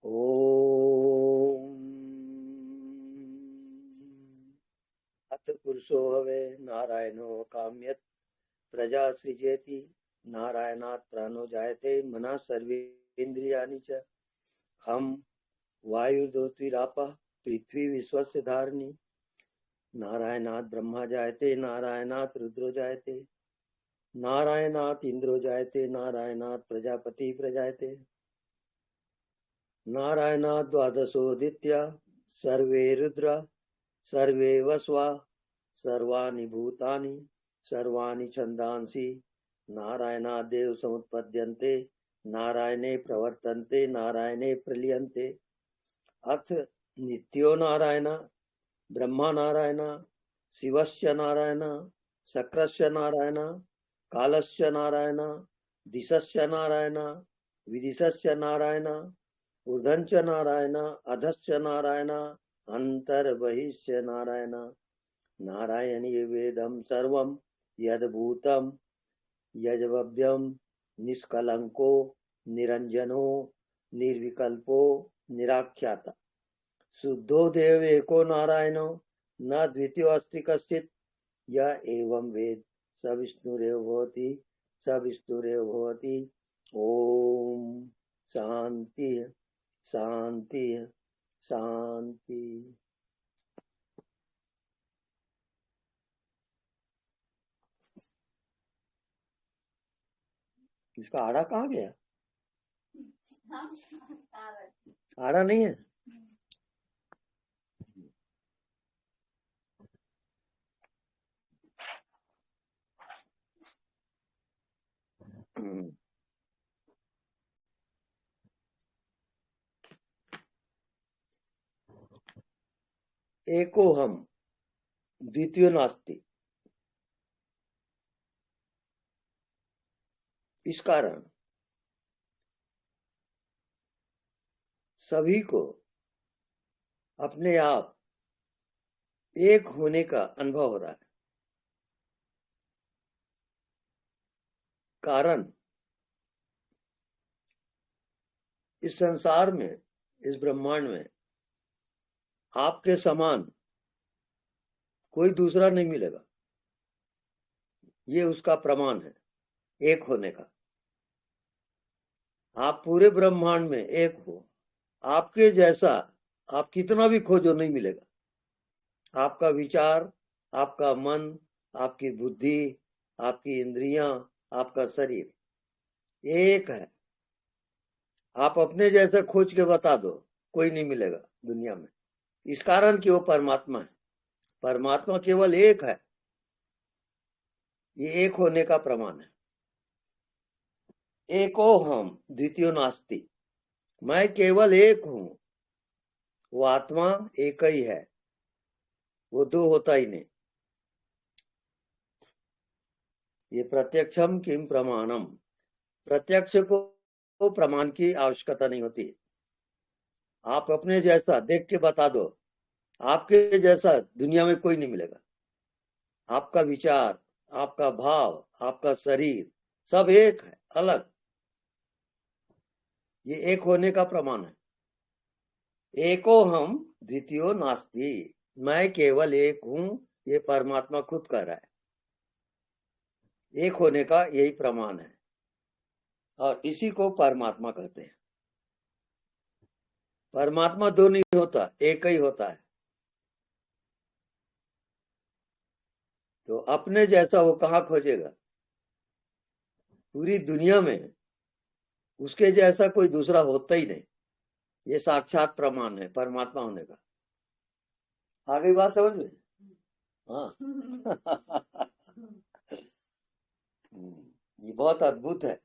ओम अथ पुरुषो हवे नारायणो काम्यत् प्रजा सृजेति नारायणात् प्राणो जायते मनः सर्वेन्द्रियाणि च हम वायुर्ज्योतिरापः पृथ्वी विश्वस्य धारिणी नारायणात् ब्रह्मा जायते नारायणात् रुद्रो जायते नारायणात् इंद्रो जायते नारायणात् प्रजापति प्रजायते नारायणात् द्वादशोदित्या सर्वे रुद्रा सर्वे वस्वा सर्वाणि भूतानि सर्वाणि छन्दांसि नारायणादेव समुत्पद्यन्ते नारायणे प्रवर्तन्ते नारायणे प्रलीयन्ते अथ नित्यो नारायण ब्रह्मा नारायण शिवस्य नारायण शक्रस्य नारायण कालस्य नारायण दिशस्य नारायण विदिशस्य नारायण ऊर्ध्वञ्च नारायण अधश्च नारायण अन्तर्बहिश्च नारायण नारायणीय वेदं सर्वं यद्भूतं यज्भव्यं निष्कलंको निरंजनो निर्विकल्पो निराख्याता शुद्धो देव एको नारायणो न द्वितीयो अस्ति कश्चित् य एवं वेद स विष्णुरेव भवति स विष्णुरेव भवति। ओम शांति शांति शांति। इसका आड़ा कहाँ गया? आड़ा नहीं है। एको हम द्वितीयो नास्ति। इस कारण सभी को अपने आप एक होने का अनुभव हो रहा है। कारण इस संसार में इस ब्रह्मांड में आपके समान कोई दूसरा नहीं मिलेगा। ये उसका प्रमाण है एक होने का। आप पूरे ब्रह्मांड में एक हो, आपके जैसा आप कितना भी खोजो नहीं मिलेगा। आपका विचार, आपका मन, आपकी बुद्धि, आपकी इंद्रियां, आपका शरीर एक है। आप अपने जैसे खोज के बता दो, कोई नहीं मिलेगा दुनिया में। इस कारण कि वो परमात्मा है। परमात्मा केवल एक है। ये एक होने का प्रमाण है। एको हम द्वितीयो नास्ति। मैं केवल एक हूं। वो आत्मा एक ही है, वो दो होता ही नहीं। ये प्रत्यक्षम किम प्रमाणम। प्रत्यक्ष को प्रमाण की आवश्यकता नहीं होती। आप अपने जैसा देख के बता दो, आपके जैसा दुनिया में कोई नहीं मिलेगा। आपका विचार, आपका भाव, आपका शरीर सब एक है, अलग। ये एक होने का प्रमाण है। एको हम द्वितीयो नास्ति। मैं केवल एक हूं, ये परमात्मा खुद कह रहा है। एक होने का यही प्रमाण है और इसी को परमात्मा कहते हैं। परमात्मा दो नहीं होता, एक ही होता है। तो अपने जैसा वो कहाँ खोजेगा? पूरी दुनिया में उसके जैसा कोई दूसरा होता ही नहीं। ये साक्षात प्रमाण है परमात्मा होने का। आ गई बात समझ में? हाँ। ये बहुत अद्भुत है।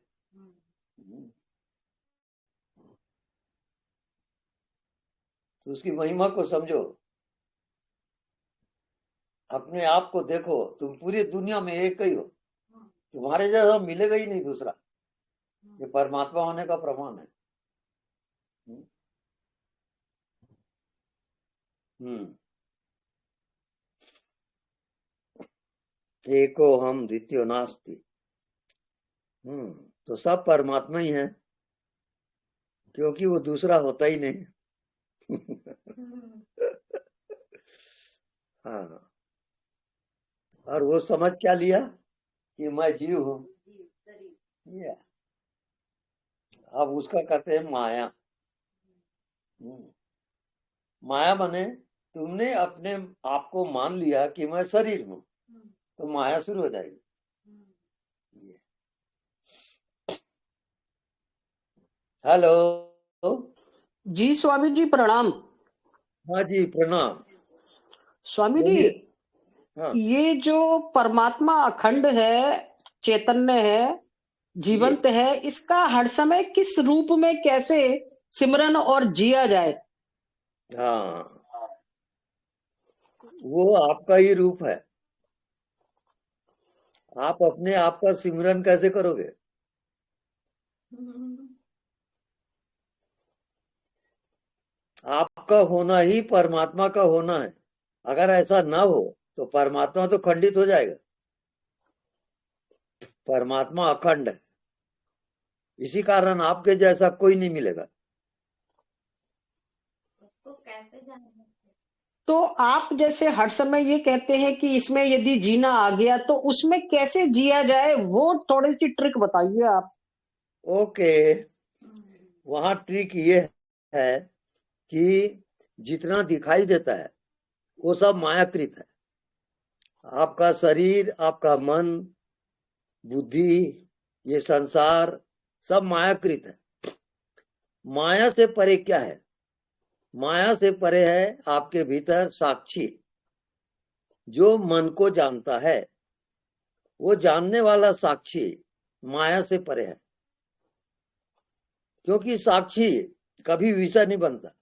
तो उसकी महिमा को समझो। अपने आप को देखो, तुम पूरी दुनिया में एक ही हो। तुम्हारे जैसा मिलेगा ही नहीं दूसरा। ये परमात्मा होने का प्रमाण है। एको हम द्वितीयो नास्ति। तो सब परमात्मा ही है। क्योंकि वो दूसरा होता ही नहीं। हाँ, और वो समझ क्या लिया कि मैं जीव हूं। ये अब उसका कहते हैं माया। माया बने तुमने अपने आप को मान लिया कि मैं शरीर हूं, तो माया शुरू हो जाएगी। ये हेलो। जी स्वामी जी प्रणाम। हाँ जी प्रणाम। स्वामी जी, बोलिए। हाँ ये जो परमात्मा अखंड है, चैतन्य है, जी। जीवंत है, इसका हर समय किस रूप में कैसे सिमरन और जिया जाए? हाँ, वो आपका ही रूप है। आप अपने आप का सिमरन कैसे करोगे? आपका होना ही परमात्मा का होना है। अगर ऐसा ना हो तो परमात्मा तो खंडित हो जाएगा। परमात्मा अखंड है, इसी कारण आपके जैसा कोई नहीं मिलेगा। तो आप जैसे हर समय ये कहते हैं कि इसमें यदि जीना आ गया तो उसमें कैसे जिया जाए, वो थोड़ी सी ट्रिक बताइए आप। ओके, वहां ट्रिक ये है कि जितना दिखाई देता है वो सब मायाकृत है। आपका शरीर, आपका मन, बुद्धि, ये संसार सब मायाकृत है। माया से परे क्या है? माया से परे है आपके भीतर साक्षी, जो मन को जानता है। वो जानने वाला साक्षी माया से परे है, क्योंकि साक्षी कभी विषय नहीं बनता।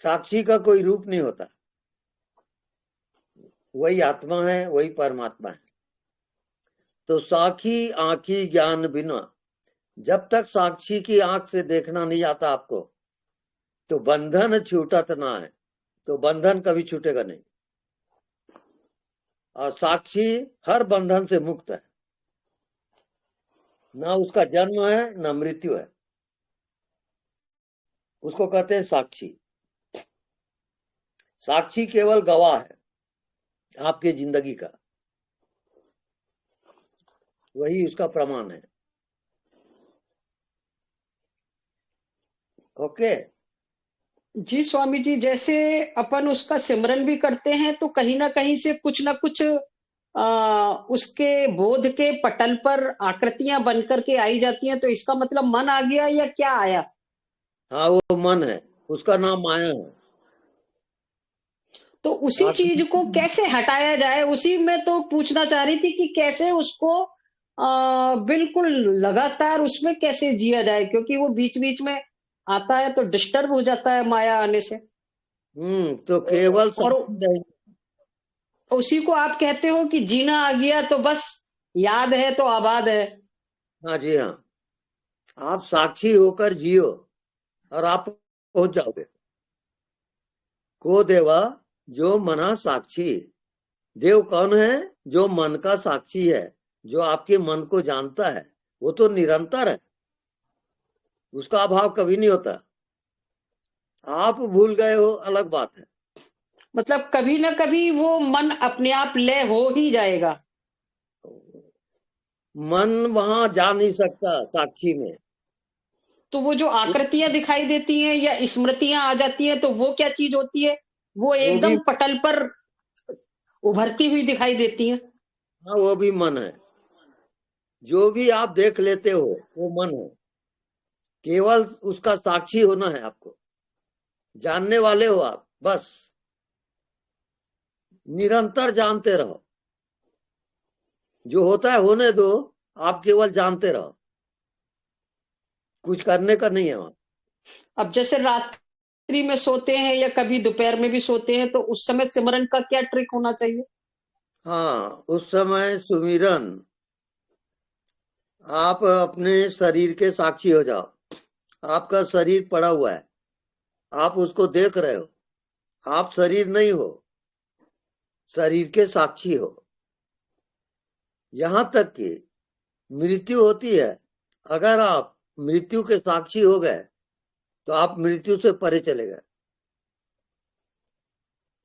साक्षी का कोई रूप नहीं होता। वही आत्मा है, वही परमात्मा है। तो साक्षी आंखी ज्ञान बिना, जब तक साक्षी की आंख से देखना नहीं आता आपको, तो बंधन छूटत ना है। तो बंधन कभी छूटेगा नहीं। और साक्षी हर बंधन से मुक्त है। ना उसका जन्म है, ना मृत्यु है। उसको कहते हैं साक्षी। साक्षी केवल गवाह है आपके जिंदगी का, वही उसका प्रमाण है। ओके। जी स्वामी जी, जैसे अपन उसका सिमरन भी करते हैं तो कहीं ना कहीं से कुछ ना कुछ उसके बोध के पटल पर आकृतियां बन करके आई जाती हैं, तो इसका मतलब मन आ गया या क्या आया? हाँ, वो मन है, उसका नाम माया है। तो उसी चीज को आकृति। कैसे हटाया जाए, उसी में तो पूछना चाह रही थी कि कैसे उसको बिल्कुल लगातार उसमें कैसे जिया जाए, क्योंकि वो बीच बीच में आता है तो डिस्टर्ब हो जाता है माया आने से। तो केवल और साक्षी रहेंगे। उसी को आप कहते हो कि जीना आ गया तो बस याद है तो आबाद है। हाँ जी हाँ, आप साक्षी होकर जियो और आप पहुंच जाओगे। को देवा जो मना साक्षी। देव कौन है? जो मन का साक्षी है, जो आपके मन को जानता है। वो तो निरंतर है, उसका अभाव कभी नहीं होता। आप भूल गए हो अलग बात है। मतलब कभी ना कभी वो मन अपने आप लय हो ही जाएगा। मन वहां जा नहीं सकता साक्षी में। तो वो जो आकृतियां दिखाई देती हैं या स्मृतियां आ जाती हैं, तो वो क्या चीज होती है? वो वो भी, एकदम पटल पर उभरती हुई दिखाई देती हैं। हाँ वो भी मन है। जो भी आप देख लेते हो वो मन है। केवल उसका साक्षी होना है आपको। जानने वाले हो आप, बस निरंतर जानते रहो। जो होता है होने दो, आप केवल जानते रहो। कुछ करने का नहीं है वहां। अब जैसे रात्रि में सोते हैं या कभी दोपहर में भी सोते हैं, तो उस समय सिमरन का क्या ट्रिक होना चाहिए? हाँ, उस समय सुमिरन, आप अपने शरीर के साक्षी हो जाओ। आपका शरीर पड़ा हुआ है, आप उसको देख रहे हो। आप शरीर नहीं हो, शरीर के साक्षी हो। यहां तक कि मृत्यु होती है, अगर आप मृत्यु के साक्षी हो गए तो आप मृत्यु से परे चले गए।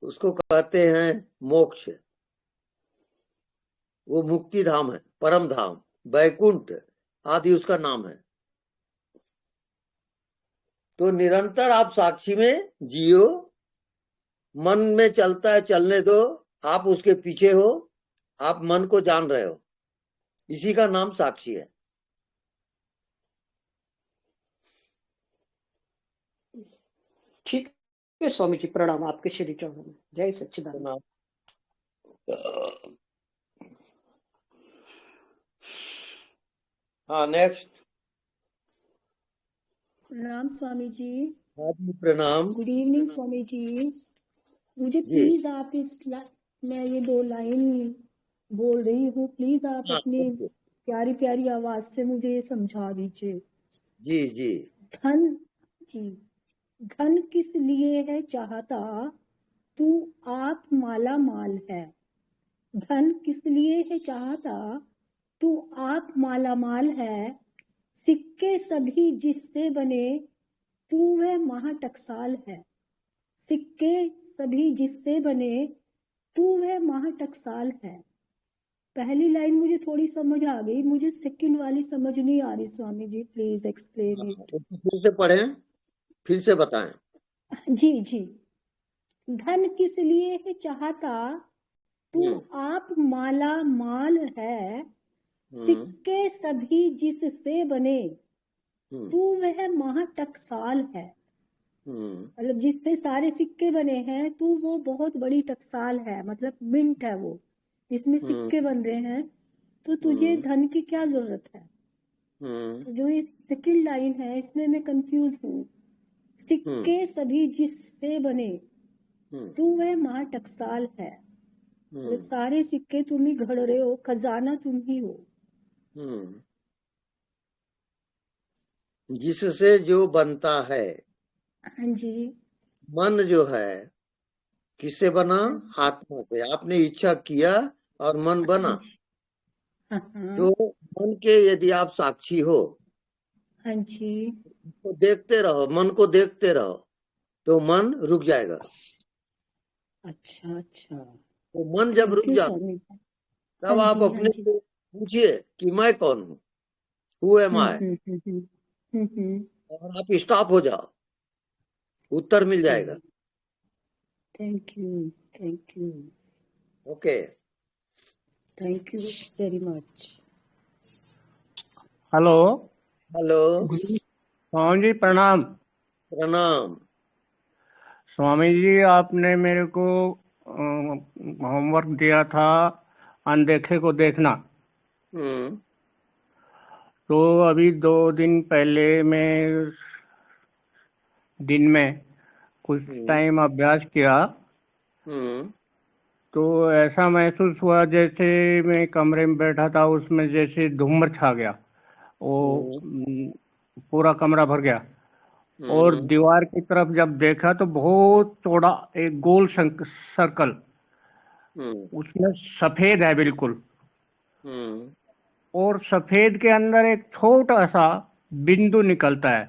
उसको कहते हैं मोक्ष। वो मुक्ति धाम है, परम धाम, वैकुंठ आदि उसका नाम है। तो निरंतर आप साक्षी में जियो, मन में चलता है चलने दो, आप उसके पीछे हो, आप मन को जान रहे हो, इसी का नाम साक्षी है। ठीक है स्वामी जी, प्रणाम आपके श्री चरणों में। जय सच्चिदानंद। हाँ, नेक्स्ट। प्रणाम स्वामी जी। हाँ जी, प्रणाम। Good evening Swami ji. मुझे जी। प्लीज आप मैं ये 2 लाइन बोल रही हूँ, प्लीज आप हाँ, अपनी प्यारी प्यारी आवाज से मुझे ये समझा दीजिए। जी जी। धन किस लिए है चाहता, तू आप माला माल है। धन किस लिए है चाहता, तू आप माला माल है। सिक्के सभी जिससे बने, तू वह महाटकसाल है। सिक्के सभी जिससे बने, तू वह महाटकसाल है। पहली लाइन मुझे थोड़ी समझ आ गई, मुझे सेकंड वाली समझ नहीं आ रही Swami ji, please explain it. फिर से पढ़ें, फिर से बताएं। जी जी। धन किस लिए है चाहता, तू आप माला माल है। सिक्के सभी जिससे बने, तू वह महाटकसाल है। मतलब जिससे सारे सिक्के बने हैं, तू वो बहुत बड़ी टकसाल है, मतलब मिंट है वो, जिसमें सिक्के बन रहे हैं। तो तुझे धन की क्या जरूरत है। तो जो ये सेकंड लाइन है, इसमें मैं कंफ्यूज हूँ। सिक्के सभी जिससे बने, तू वह महाटकसाल है। मतलब सारे सिक्के तुम ही घड़ रहे हो, खजाना तुम ही हो। जिससे जो बनता है। हाँ जी। मन जो है किससे बना, आत्मा से। आपने इच्छा किया और मन बना। तो मन के यदि आप साक्षी हो, हाँ जी, तो देखते रहो, मन को देखते रहो, तो मन रुक जाएगा। अच्छा अच्छा। तो मन जब रुक जाता, तब आप अपने को पूछिए कि मैं कौन हूँ, हु एम आई, और आप स्टॉप हो जाओ, उत्तर मिल जाएगा। Thank you, thank you, okay, thank you very much. Hello hello, Swami ji प्रणाम। प्रणाम। स्वामी जी, आपने मेरे को होमवर्क दिया था अनदेखे को देखना। तो अभी 2 दिन पहले मैं दिन में कुछ टाइम अभ्यास किया, तो ऐसा महसूस हुआ जैसे मैं कमरे में बैठा था, उसमें जैसे धुम्मर छा गया, वो पूरा कमरा भर गया। और दीवार की तरफ जब देखा तो बहुत चौड़ा एक गोल सर्कल, उसमें सफेद है बिल्कुल, और सफेद के अंदर एक छोटा सा बिंदु निकलता है,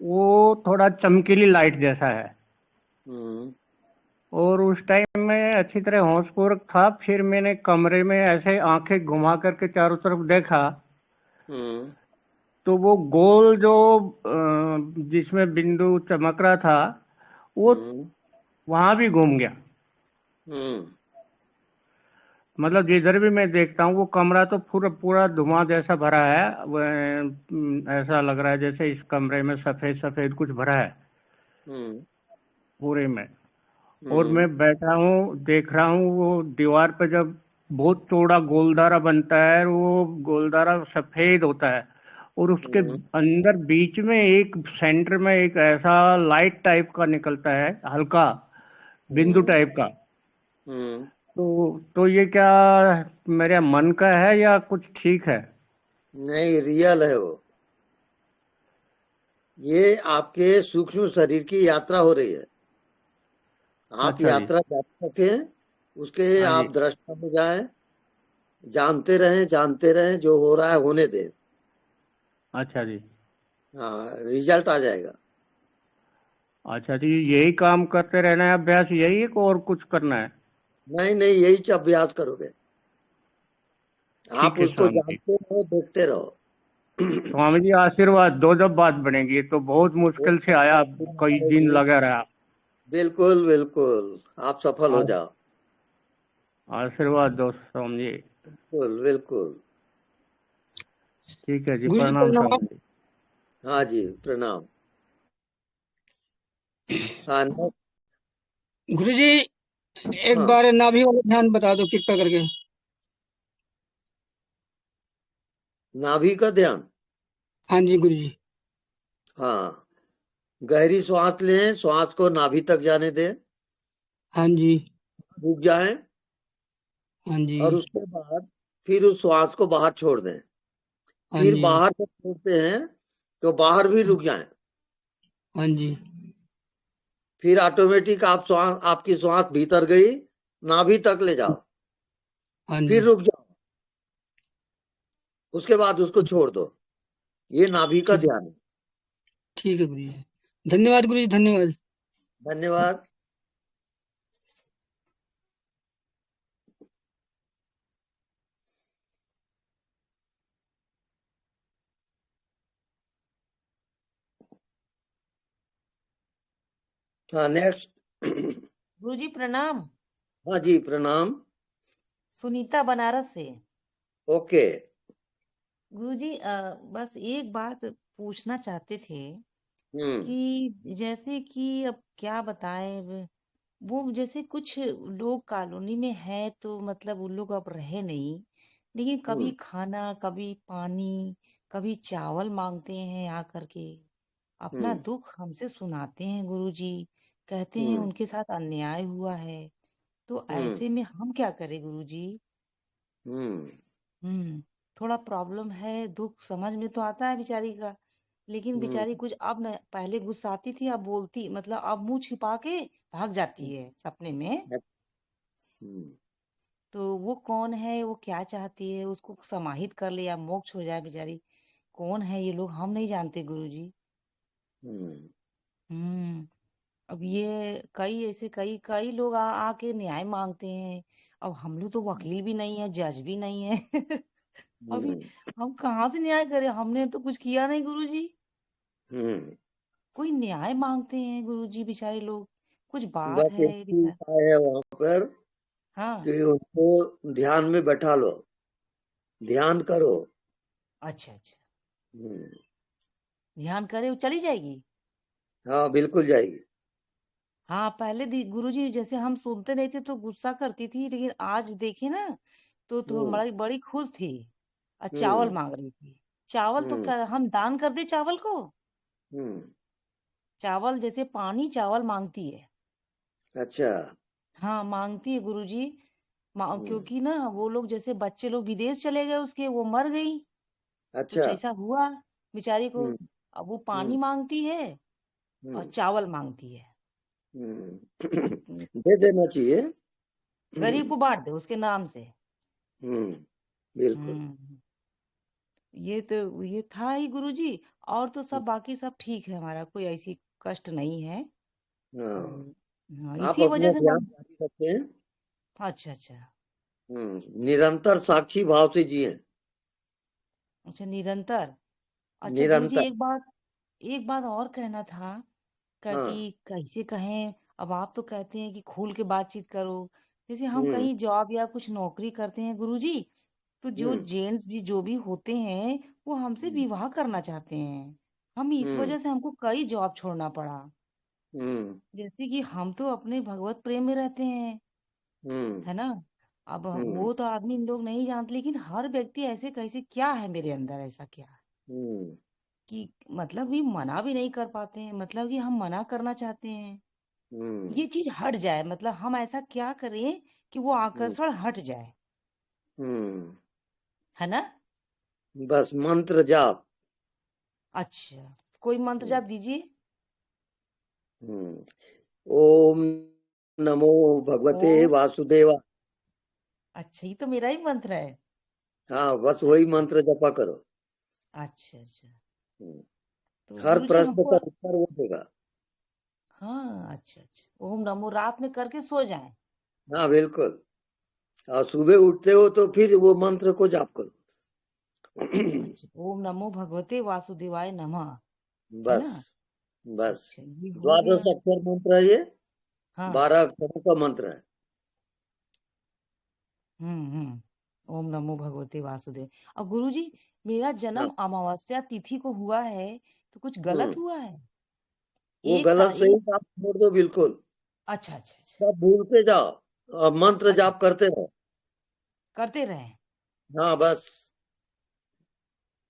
वो थोड़ा चमकीली लाइट जैसा है। और उस टाइम में अच्छी तरह होशपूर्वक था। फिर मैंने कमरे में ऐसे आंखें घुमा करके चारों तरफ देखा, तो वो गोल जो जिसमें बिंदु चमक रहा था, वो वहां भी घूम गया। मतलब जिधर भी मैं देखता हूँ वो कमरा तो पूरा पूरा धुआं जैसा भरा है। ऐसा लग रहा है जैसे इस कमरे में सफेद सफेद कुछ भरा है पूरे में। और मैं बैठा हूँ, देख रहा हूँ, वो दीवार पे जब बहुत चौड़ा गोलदारा बनता है, वो गोलदारा सफेद होता है, और उसके अंदर बीच में एक सेंटर में एक ऐसा लाइट टाइप का निकलता है, हल्का बिंदु टाइप का। तो ये क्या मेरे मन का है या कुछ ठीक है? नहीं, रियल है वो। ये आपके सूक्ष्म शरीर की यात्रा हो रही है। आप अच्छा यात्रा जारी रखें, उसके हाँ आप जी। दृष्टा हो जाएं, जानते रहें, जो हो रहा है होने दें। अच्छा जी। हाँ, रिजल्ट आ जाएगा। अच्छा जी, यही काम करते रहना है, अभ्यास यही है कि और कुछ करना है? नहीं नहीं, यही अभ्यास करोगे। आप ठीक है उसको स्वामी जी। जानते रहो, देखते रहो। स्वामी जी आशीर्वाद दो, जब बात बनेगी। तो बहुत मुश्किल से आया, कई दिन आएगी। लगा रहा। बिल्कुल बिल्कुल, आप सफल हो आ- जाओ। आशीर्वाद दो स्वामी जी। बिल्कुल बिल्कुल। ठीक है जी, गुरु जी प्रणाम प्रणाम। स्वामी जी। हाँ जी, प्रणाम। हाँ गुरु जी एक हाँ, बार नाभि वाला ध्यान बता दो कृपया करके। नाभि का ध्यान। हाँ जी गुरु जी। हाँ, गहरी श्वास लें, श्वास को नाभि तक जाने दें, हाँ जी। रुक जाएं, हाँ जी। और उसके बाद फिर उस श्वास को बाहर छोड़ दें। हाँ फिर जी। बाहर जब छोड़ते हैं तो बाहर भी रुक जाएं। हाँ जी। फिर ऑटोमेटिक आप श्वास, आपकी श्वास भीतर गई, नाभि तक ले जाओ, हाँ फिर जी। रुक जाओ, उसके बाद उसको छोड़ दो। ये नाभि का ठीक। ध्यान है। ठीक है गुरु जी। धन्यवाद गुरु जी, धन्यवाद। धन्यवाद। हाँ, नेक्स्ट। गुरुजी प्रणाम। हाँ जी, प्रणाम। सुनीता बनारस से। ओके। गुरुजी बस एक बात पूछना चाहते थे हम्म कि जैसे कि अब क्या बताएं वो जैसे कुछ लोग कॉलोनी में है तो मतलब उन लोग अब रहे नहीं, लेकिन कभी हम्म खाना कभी पानी कभी चावल मांगते हैं आकर के, अपना हम्म दुख हमसे सुनाते हैं गुरुजी, कहते हैं हम्म उनके साथ अन्याय हुआ है। तो हम्म ऐसे में हम क्या करें गुरुजी? हम्म हम्म। थोड़ा प्रॉब्लम है, दुख समझ में तो आता है बेचारी का, लेकिन हम्म बेचारी कुछ अब न, पहले गुस्साती थी अब बोलती मतलब अब मुंह छिपा के भाग जाती है सपने में। हम्म तो वो कौन है, वो क्या चाहती है, उसको समाहित कर ले या मोक्ष हो जाए बेचारी, कौन है ये लोग हम नहीं जानते गुरुजी। हम्म हम्म। अब ये कई ऐसे कई कई लोग आके न्याय मांगते हैं। अब हम लोग तो वकील भी नहीं है, जज भी नहीं है। अभी हम्म हम कहाँ से न्याय करें, हमने तो कुछ किया नहीं गुरुजी। हम्म। कोई न्याय मांगते हैं गुरुजी बेचारे लोग, कुछ बात बस एक है ही बेचारा। उपाय है वहां पर हाँ। कि उनको ध्यान में बैठा लो, ध्यान करो। अच्छा अच्छा। हम्म, ध्यान करे वो चली जाएगी। हाँ, बिल्कुल जाएगी। हाँ पहले गुरुजी जैसे हम सुनते नहीं थे तो गुस्सा करती थी, लेकिन आज देखे ना तो हम्म बड़ी बड़ी खुश थी और चावल हम्म मांग रही थी। चावल तो हम्म क्या हम दान कर दे चावल को? हम्म। चावल जैसे पानी चावल मांगती है। अच्छा। हाँ मांगती है गुरुजी। हम्म। क्योंकि ना वो लोग जैसे बच्चे लोग विदेश चले गए उसके, वो मर गई, कुछ अच्छा। ऐसा हुआ बेचारी को। हम्म अब वो हम्म पानी मांगती है और हम्म चावल मांगती है। हम्म। हम्म, दे देना चाहिए। गरीब को बांट दे उसके नाम से। हम्म, बिल्कुल। हम्म। ये था ही गुरुजी। और तो सब बाकी सब ठीक है, हमारा कोई ऐसी कष्ट नहीं है। हाँ, हाँ आप इसी अपना वजह से मैं। ध्यान जारी रखें। अच्छा अच्छा। निरंतर साक्षी भाव से जिए। अच्छा निरंतर। अच्छा गुरुजी निरंतर। एक बात और कहना था कि हाँ। कैसे कहें। अब आप तो कहते हैं कि खुल के बातचीत करो, जैसे हम हम्म कहीं जॉब या कुछ नौकरी करते हैं गुरुजी, तो जो हम्म जेंट्स भी जो भी होते हैं वो हमसे हम्म विवाह करना चाहते हैं। हम इस हम्म वजह से हमको कई जॉब छोड़ना पड़ा। हम्म जैसे कि हम तो अपने भगवत प्रेम में रहते हैं, हम्म है ना। अब हम्म वो तो आदमी लोग नहीं जानते, लेकिन हर व्यक्ति ऐसे कैसे क्या है मेरे अंदर ऐसा क्या है हम्म कि मतलब भी मना भी नहीं कर पाते हैं, मतलब कि हम मना करना चाहते हैं। हम्म ये चीज हट जाए, मतलब हम ऐसा क्या करें कि वो हम्म आकर्षण हट जाए, हम्म। है ना। बस मंत्र जाप। अच्छा कोई मंत्र हम्म जाप दीजिए। हम्म। ओम नमो भगवते ओम। वासुदेवा। अच्छा ये तो मेरा ही मंत्र है। हाँ, बस वही अच्छा मंत्र जपा करो। अच्छा अच्छा। तो हर गुरुजी प्रश्न हमको का उत्तर वो देगा। हाँ, अच्छा अच्छा, ओम नमो रात में करके सो जाएं। हाँ बिल्कुल। और सुबह उठते हो तो फिर वो मंत्र को जाप करो। अच्छा, ओम नमो भगवते वासुदेवाय नमः, है बस ना? बस अच्छा, ये हो गया। 12 अक्षर मंत्र है ये, हाँ, 12 अक्षरों का मंत्र है। ओम नमो भगवते वासुदेव। और गुरुजी, मेरा हाँ। जन्म अमावस्या तिथि को हुआ है, तो कुछ गलत हुआ है? वो एक गलत सही एक आप छोड़ दो बिल्कुल, अच्छा अच्छा अच्छा सब भूलते जाओ और मंत्र अच्छा, जाप करते रहो। करते रहे। हाँ बस।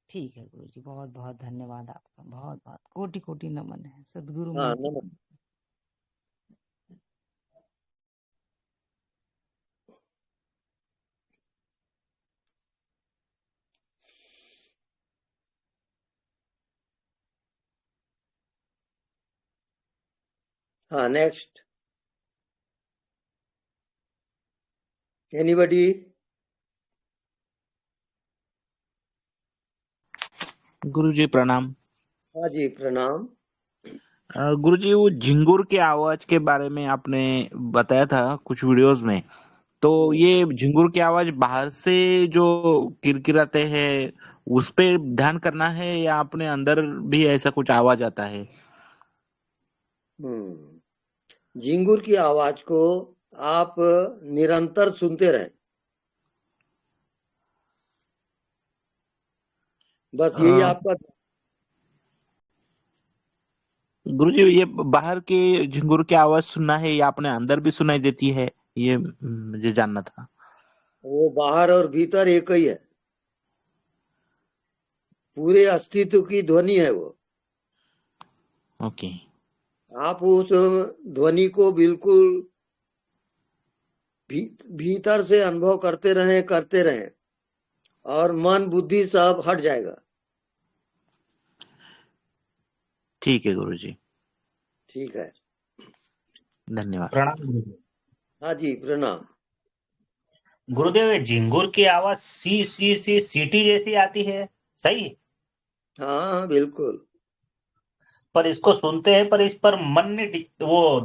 ठीक है गुरुजी, बहुत बहुत धन्यवाद आपका, बहुत बहुत कोटि कोटि नमन है सदगुरु हाँ महाराज। नमन। हाँ नेक्स्ट एनीबडी। गुरुजी प्रणाम। हाँ जी प्रणाम। गुरुजी, वो झिंगुर के आवाज के बारे में आपने बताया था कुछ वीडियोस में, तो ये झिंगुर की आवाज बाहर से जो किरकिराते हैं उस पे ध्यान करना है, या अपने अंदर भी ऐसा कुछ आवाज आता है? झिंगुर की आवाज को आप निरंतर सुनते रहे, बस यही अ, आपका। गुरुजी, ये बाहर के झिंगुर की आवाज सुनना है या अपने अंदर भी सुनाई देती है, ये मुझे जानना था। वो बाहर और भीतर एक ही है, पूरे अस्तित्व की ध्वनि है वो। ओके। आप उस ध्वनि को बिल्कुल भीतर से अनुभव करते रहें और मन बुद्धि सब हट जाएगा। ठीक है गुरुजी, ठीक है। धन्यवाद। प्रणाम गुरुदेव। हाँ जी प्रणाम। गुरुदेव, ये झिंगुर की आवाज सी सी सी सीटी जैसी आती है, सही है? हाँ हाँ बिल्कुल। पर इसको सुनते हैं, पर इस पर मन नहीं वो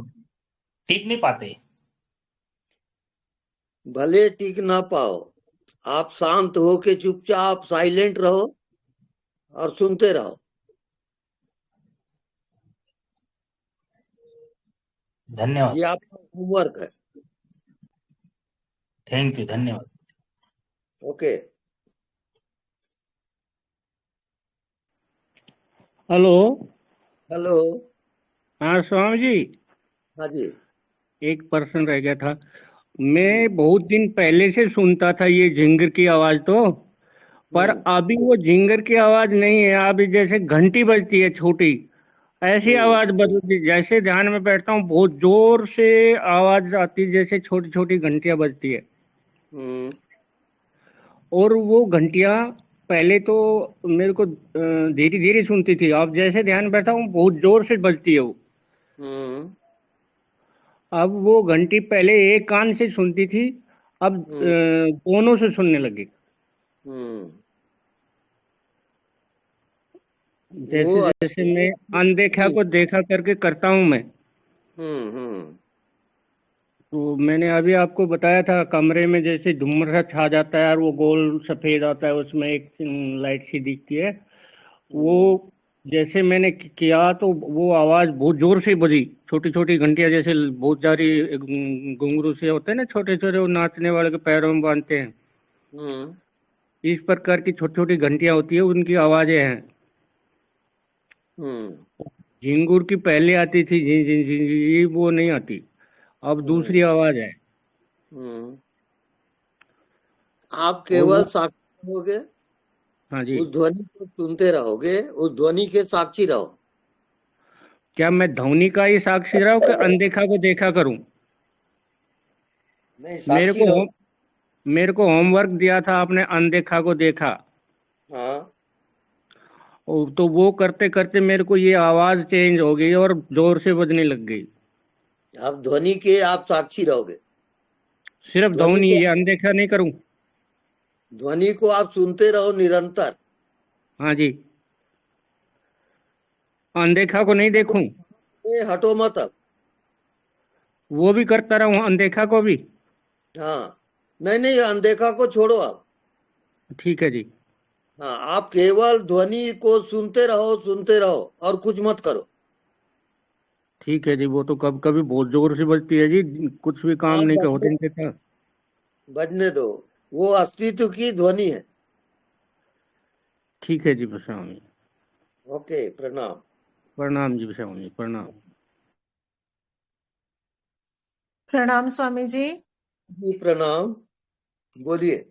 टिक नहीं पाते। भले टिक ना पाओ, आप शांत हो के चुपचाप साइलेंट रहो और सुनते रहो। धन्यवाद। ये आपका होमवर्क है। थैंक यू, धन्यवाद। ओके। हेलो। हेलो। हाँ स्वामी जी, हाँ जी। एक पर्सन रह गया था। मैं बहुत दिन पहले से सुनता था ये झिंगर की आवाज, तो पर हम्म अभी वो झिंगर की आवाज नहीं है, अभी जैसे घंटी बजती है छोटी, ऐसी हम्म आवाज बजती। जैसे ध्यान में बैठता हूँ बहुत जोर से आवाज आती, जैसे छोटी छोटी घंटियां बजती है। हम्म और वो घंटियां पहले तो मेरे को धीरे धीरे सुनती थी, अब जैसे ध्यान बैठा हूँ बहुत जोर से बजती है वो। हम्म अब वो घंटी पहले एक कान से सुनती थी, अब हम्म दोनों से सुनने लगी। हम्म वो जैसे जैसे अच्छी मैं अनदेखा नहीं। को देखा करके करता हूँ मैं। हम्म। तो मैंने अभी आपको बताया था, कमरे में जैसे धुम्मर सा छा जाता है और वो गोल सफेद आता है, उसमें एक लाइट सी दिखती है। वो हम्म जैसे मैंने किया तो वो आवाज बहुत जोर से बजी। छोटी छोटी घंटियां जैसे बहुत सारी घुंघरू से होते हैं ना, छोटे छोटे, वो नाचने वाले के पैरों में बांधते हैं, हम्म इस प्रकार की छोटी छोटी घंटियां होती है, उनकी आवाजें हैं। हम्म झिंगुर की पहले आती थी झी झी झी झी, ये वो नहीं आती, अब दूसरी हम्म आवाज है। हम्म आप और केवल वो, साक्षी रहोगे, हाँ जी, उस ध्वनि को सुनते रहोगे, उस ध्वनि के साक्षी रहो। क्या मैं ध्वनि का ही साक्षी रहा हूँ कि अनदेखा को देखा करूं? नहीं मेरे साक्षी को रहो। होम मेरे को होमवर्क दिया था आपने, अनदेखा को देखा। हाँ और तो वो करते करते मेरे को ये आवाज चेंज हो गई और जोर से बजने लग गई। आप ध्वनि के आप साक्षी रहोगे। सिर्फ ध्वनि ध्वनि, को ये अनदेखा नहीं करूं? ध्वनि को आप सुनते रहो निरंतर। हाँ जी। अनदेखा को नहीं देखूं? ये हटो मत अब। वो भी करता रहूं, अनदेखा को भी? हाँ, नहीं नहीं, अनदेखा को छोड़ो आप। ठीक है जी। हाँ, आप केवल ध्वनि को सुनते रहो और कुछ मत करो। ठीक है जी। वो तो कब कभी बहुत जोर से बजती है जी, कुछ भी काम हाँ, नहीं होते इनके साथ। बजने दो, वो अस्तित्व की ध्वनि है। ठीक है जी स्वामी। ओके, प्रणाम। प्रणाम जी स्वामी, प्रणाम। प्रणाम स्वामी जी। जी प्रणाम, बोलिए।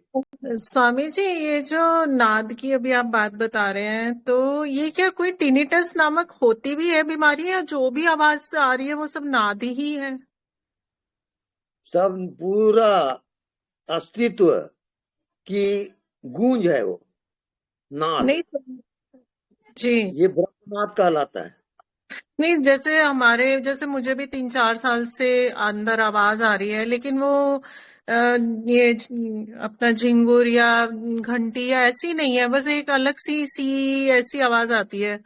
स्वामी जी, ये जो नाद की अभी आप बात बता रहे हैं, तो ये क्या कोई टिनिटस नामक होती भी है बीमारी, या जो भी आवाज आ रही है वो सब नाद ही है? सब पूरा अस्तित्व की गूंज है वो, नाद। नहीं जी। ये ब्रह्मनाद कहलाता है। नहीं, जैसे मुझे भी 3-4 साल से अंदर आवाज आ रही है, लेकिन वो ये अपना झिंगुर या घंटी या ऐसी नहीं है, बस एक अलग सी ऐसी आवाज आती है,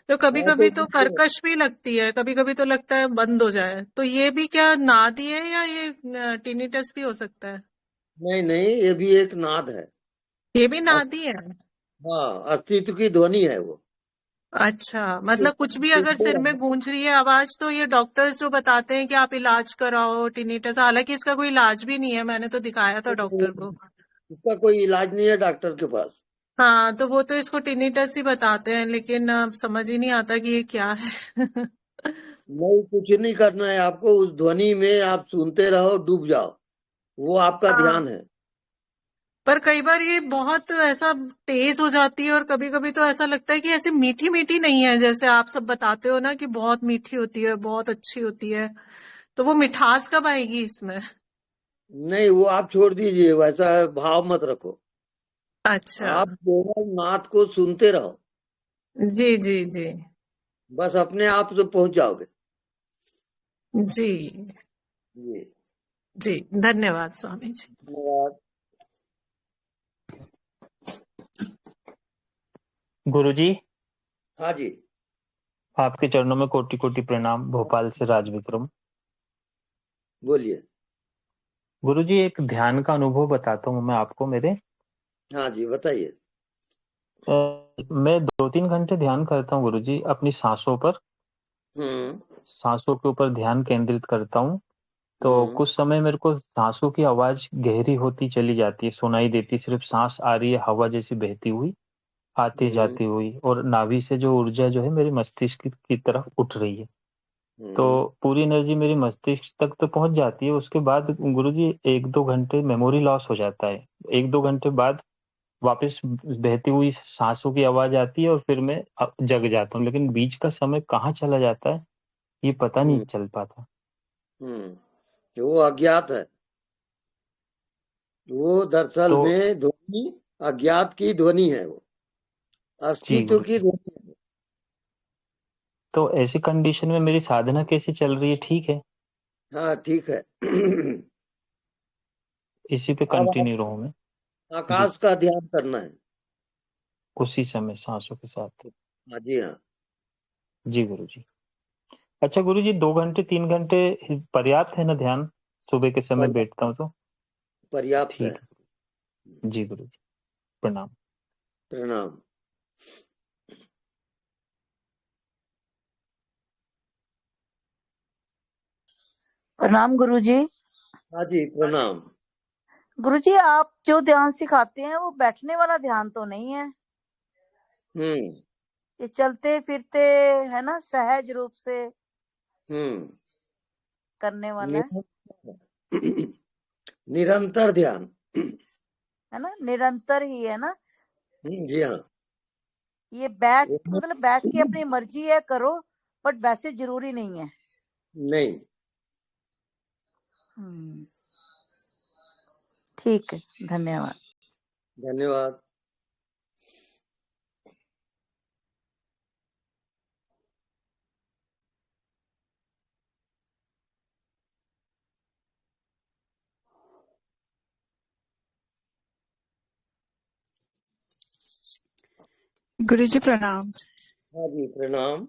जो कभी हाँ, कभी तो कर्कश भी लगती है, कभी कभी तो लगता है बंद हो जाए। तो ये भी क्या नाद ही है, या ये टिनिटस भी हो सकता है? नहीं नहीं, ये भी एक नाद है। ये भी अस, नाद ही है? हाँ, अस्तित्व की ध्वनि है वो। अच्छा, मतलब कुछ भी अगर सिर में गूंज रही है आवाज, तो ये डॉक्टर्स जो बताते हैं कि आप इलाज कराओ टिनिटस, हालांकि इसका कोई इलाज भी नहीं है, मैंने तो दिखाया था डॉक्टर को। इसका कोई इलाज नहीं है डॉक्टर के पास। हाँ, तो वो तो इसको टिनिटस ही बताते हैं, लेकिन अब समझ ही नहीं आता कि ये क्या है। नहीं, कुछ नहीं करना है आपको, उस ध्वनि में आप सुनते रहो, डूब जाओ, वो आपका हाँ, ध्यान है। पर कई बार ये बहुत ऐसा तेज हो जाती है, और कभी कभी तो ऐसा लगता है कि ऐसे मीठी मीठी नहीं है, जैसे आप सब बताते हो ना कि बहुत मीठी होती है, बहुत अच्छी होती है। तो वो मिठास कब आएगी इसमें? नहीं, वो आप छोड़ दीजिए, वैसा भाव मत रखो। अच्छा। आप केवल नाद को सुनते रहो, जी जी जी। बस अपने आप से पहुंच जाओगे। जी जी, जी, धन्यवाद स्वामी जी। धन्यवाद। गुरुजी, हाँ जी, आपके चरणों में कोटि कोटि प्रणाम। भोपाल से राज विक्रम। बोलिए। गुरुजी, एक ध्यान का अनुभव बताता हूँ मैं आपको मेरे। हाँ जी, बताइए। मैं 2-3 घंटे ध्यान करता हूँ गुरुजी, अपनी सांसों पर। सांसों के ऊपर ध्यान केंद्रित करता हूँ। तो कुछ समय मेरे को सांसों की आवाज गहरी होती चली जाती है, सुनाई देती, सिर्फ सांस आ रही है, हवा जैसी बहती हुई, आती जाती हुई, और नाभि से जो ऊर्जा जो है मेरे मस्तिष्क की तरफ उठ रही है। तो पूरी एनर्जी मेरी मस्तिष्क तक तो पहुंच जाती है। उसके बाद गुरुजी 1-2 घंटे मेमोरी लॉस हो जाता है। 1-2 घंटे बाद वापस बहती हुई सांसों की आवाज आती है, और फिर मैं जग जाता हूँ, लेकिन बीच का समय कहाँ चला जाता है ये पता नहीं चल पाता। वो अज्ञात है। वो दरअसल तो में ध्वनि अज्ञात की ध्वनि है, वो जी अस्तित्व की गुरुजी, ध्वनि है। तो ऐसी कंडीशन में मेरी साधना कैसी चल रही है? ठीक है, हाँ, ठीक है। इसी पे अब आप कंटिन्यू रहूं मैं। जी, आकाश का ध्यान करना है। उसी समय सांसों के साथ। हाँ जी, हाँ, जी गुरुजी। अच्छा गुरुजी, 2 घंटे 3 घंटे पर्याप्त है ना ध्यान? सुबह के समय पर्याप्त बैठता हूँ तो। पर्याप्त है। ठीक है जी गुरुजी, प्रणाम। प्रणाम। प्रणाम गुरुजी। हाँ जी, प्रणाम। गुरुजी, आप जो ध्यान सिखाते हैं वो बैठने वाला ध्यान तो नहीं है, ये चलते फिरते है ना, सहज रूप से करने वाला है निरंतर ध्यान है ना, निरंतर ही है ना। जी हाँ। ये मतलब बैठ के अपनी मर्जी है करो, बट वैसे जरूरी नहीं है। नहीं, ठीक है, धन्यवाद। धन्यवाद। गुरुजी प्रणाम। हाँ जी, प्रणाम।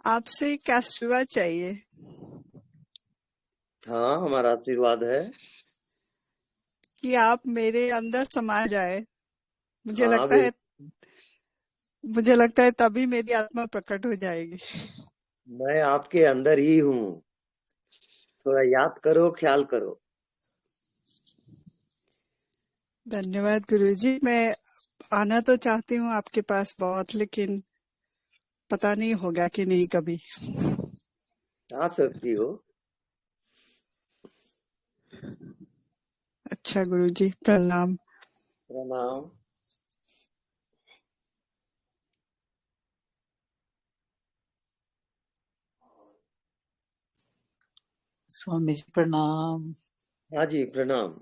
आपसे एक आशीर्वाद चाहिए। हाँ, हमारा आशीर्वाद है। कि आप मेरे अंदर समा जाए। मुझे हाँ लगता है तभी मेरी आत्मा प्रकट हो जाएगी। मैं आपके अंदर ही हूँ, थोड़ा याद करो, ख्याल करो। धन्यवाद गुरुजी। मैं आना तो चाहती हूँ आपके पास बहुत, लेकिन पता नहीं होगा कि नहीं कभी। आ सकती हो। अच्छा गुरुजी, प्रणाम। प्रणाम। स्वामी जी प्रणाम। हाँ जी, प्रणाम।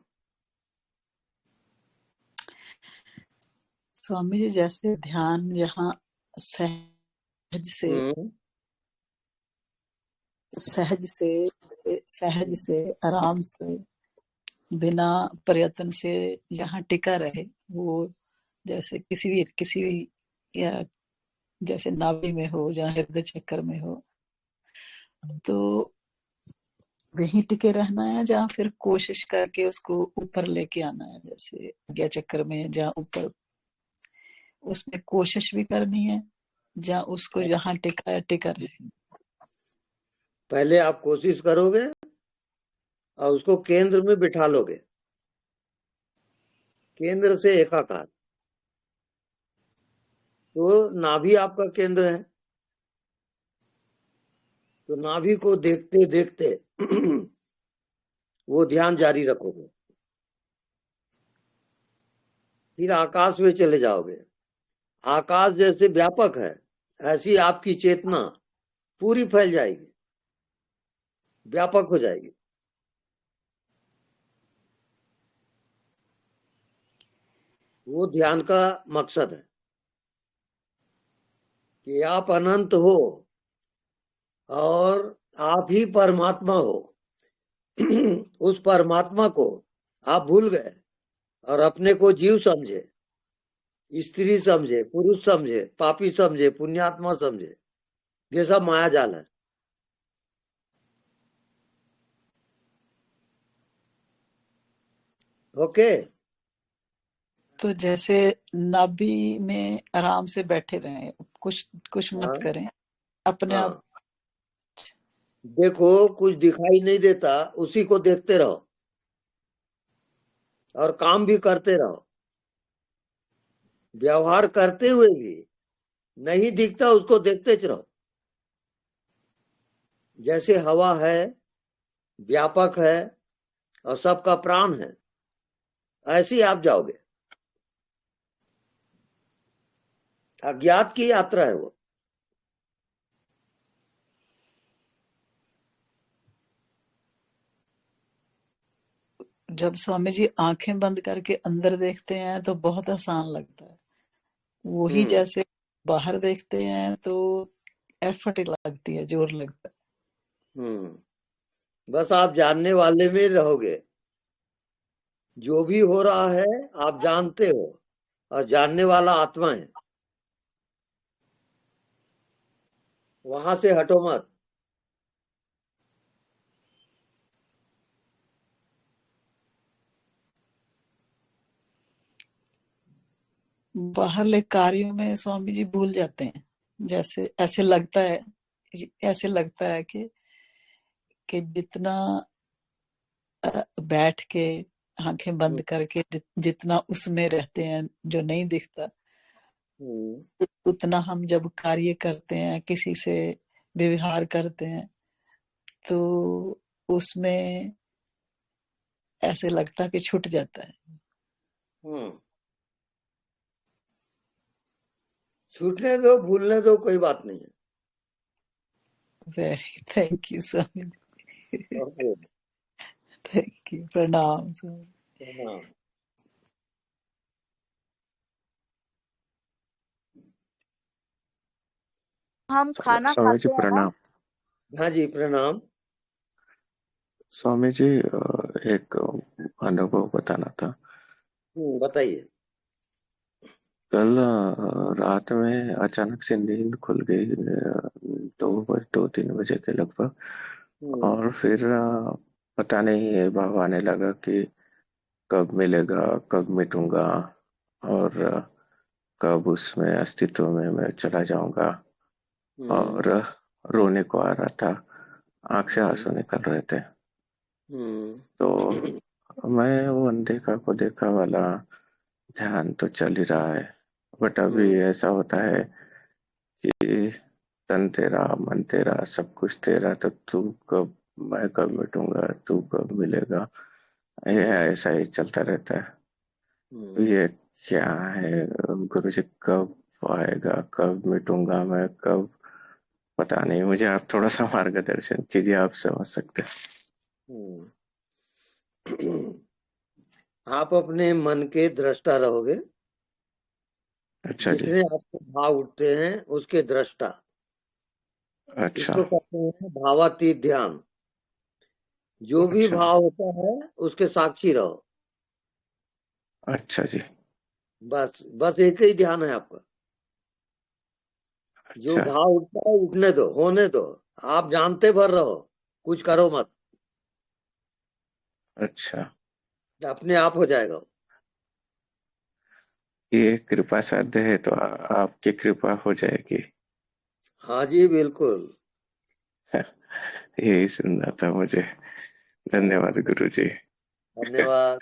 स्वामी जी, जैसे ध्यान जहाँ सहज से आराम से बिना प्रयत्न से जहाँ टिका रहे, वो जैसे किसी भी या जैसे नाभि में हो, जहाँ हृदय चक्कर में हो, तो वहीं टिके रहना है, जहाँ फिर कोशिश करके उसको ऊपर लेके आना है, जैसे आज्ञा चक्र में जहाँ ऊपर, उसमें कोशिश भी करनी है, जहाँ उसको जहाँ टिका रहे। पहले आप कोशिश करोगे और उसको केंद्र में बिठा लोगे, केंद्र से एकाकार। तो नाभि आपका केंद्र है, तो नाभि को देखते देखते वो ध्यान जारी रखोगे। फिर आकाश में चले जाओगे। आकाश जैसे व्यापक है, ऐसी आपकी चेतना पूरी फैल जाएगी, व्यापक हो जाएगी। वो ध्यान का मकसद है कि आप अनंत हो और आप ही परमात्मा हो। उस परमात्मा को आप भूल गए और अपने को जीव समझे, स्त्री समझे, पुरुष समझे, पापी समझे, पुण्यात्मा समझे। ये सब माया जाल है। ओके। तो जैसे नाभि में आराम से बैठे रहें, कुछ मत करें, अपने आप। देखो, कुछ दिखाई नहीं देता, उसी को देखते रहो और काम भी करते रहो। व्यवहार करते हुए भी नहीं दिखता, उसको देखते रहो। जैसे हवा है, व्यापक है और सबका प्राण है, ऐसे ही आप जाओगे। अज्ञात की यात्रा है वो। जब स्वामी जी आंखें बंद करके अंदर देखते हैं तो बहुत आसान लगता है, वही जैसे बाहर देखते हैं तो एफर्ट लगती है, जोर लगता है। बस आप जानने वाले में रहोगे। जो भी हो रहा है आप जानते हो, और जानने वाला आत्मा है। वहां से हटो मत। बाहरले कार्यों में स्वामी जी भूल जाते हैं। जैसे ऐसे लगता है कि जितना बैठ के आंखें बंद करके जितना उसमें रहते हैं जो नहीं दिखता, उतना हम जब कार्य करते हैं, किसी से व्यवहार करते हैं, तो उसमें ऐसे लगता है कि छूट जाता है। छूटने दो, भूलने दो, कोई बात नहीं है। Very thank you Swami. Okay, thank you, प्रणाम स्वामी। प्रणाम। हम खाना स्वामी जी खाते हैं ना। प्रणाम। हाँ जी, प्रणाम। स्वामी जी एक अनुभव बताना था। बताइए। कल रात में अचानक से नींद खुल गई 2-3 बजे के लगभग। और फिर पता नहीं ये भाव आने लगा कि कब मिलेगा, कब मिटूंगा, और कब उसमें अस्तित्व में मैं चला जाऊंगा। और रोने को आ रहा था, आंख से आंसू निकल रहे थे। तो मैं वो अनदेखा को देखा वाला ध्यान तो चल ही रहा है, बट अभी ऐसा होता है कि तन तेरा, मन तेरा, सब कुछ तेरा, तो तू कब, मैं कब मिटूंगा, तू कब मिलेगा, ये ऐसा ही चलता रहता है। तो ये क्या है गुरु जी, कब आएगा, कब मिटूंगा मैं, कब, पता नहीं। मुझे आप थोड़ा सा मार्गदर्शन कीजिए, आप समझ सकते हैं। आप अपने मन के दृष्टा रहोगे। अच्छा जी। जितने आपको भाव उठते हैं उसके दृष्टा। अच्छा। इसको कहते हैं भावातीत ध्यान। जो भी अच्छा। भाव होता है उसके साक्षी रहो। अच्छा जी। बस एक ही ध्यान है आपका। जो अच्छा। भाव उठता है उठने दो, होने दो। आप जानते भर रहो, कुछ करो मत, अच्छा। अपने आप हो जाएगा। ये कृपा साध्य है तो आपकी कृपा हो जाएगी। हाँ जी, बिल्कुल। यही सुनना था मुझे। धन्यवाद गुरु जी। धन्यवाद।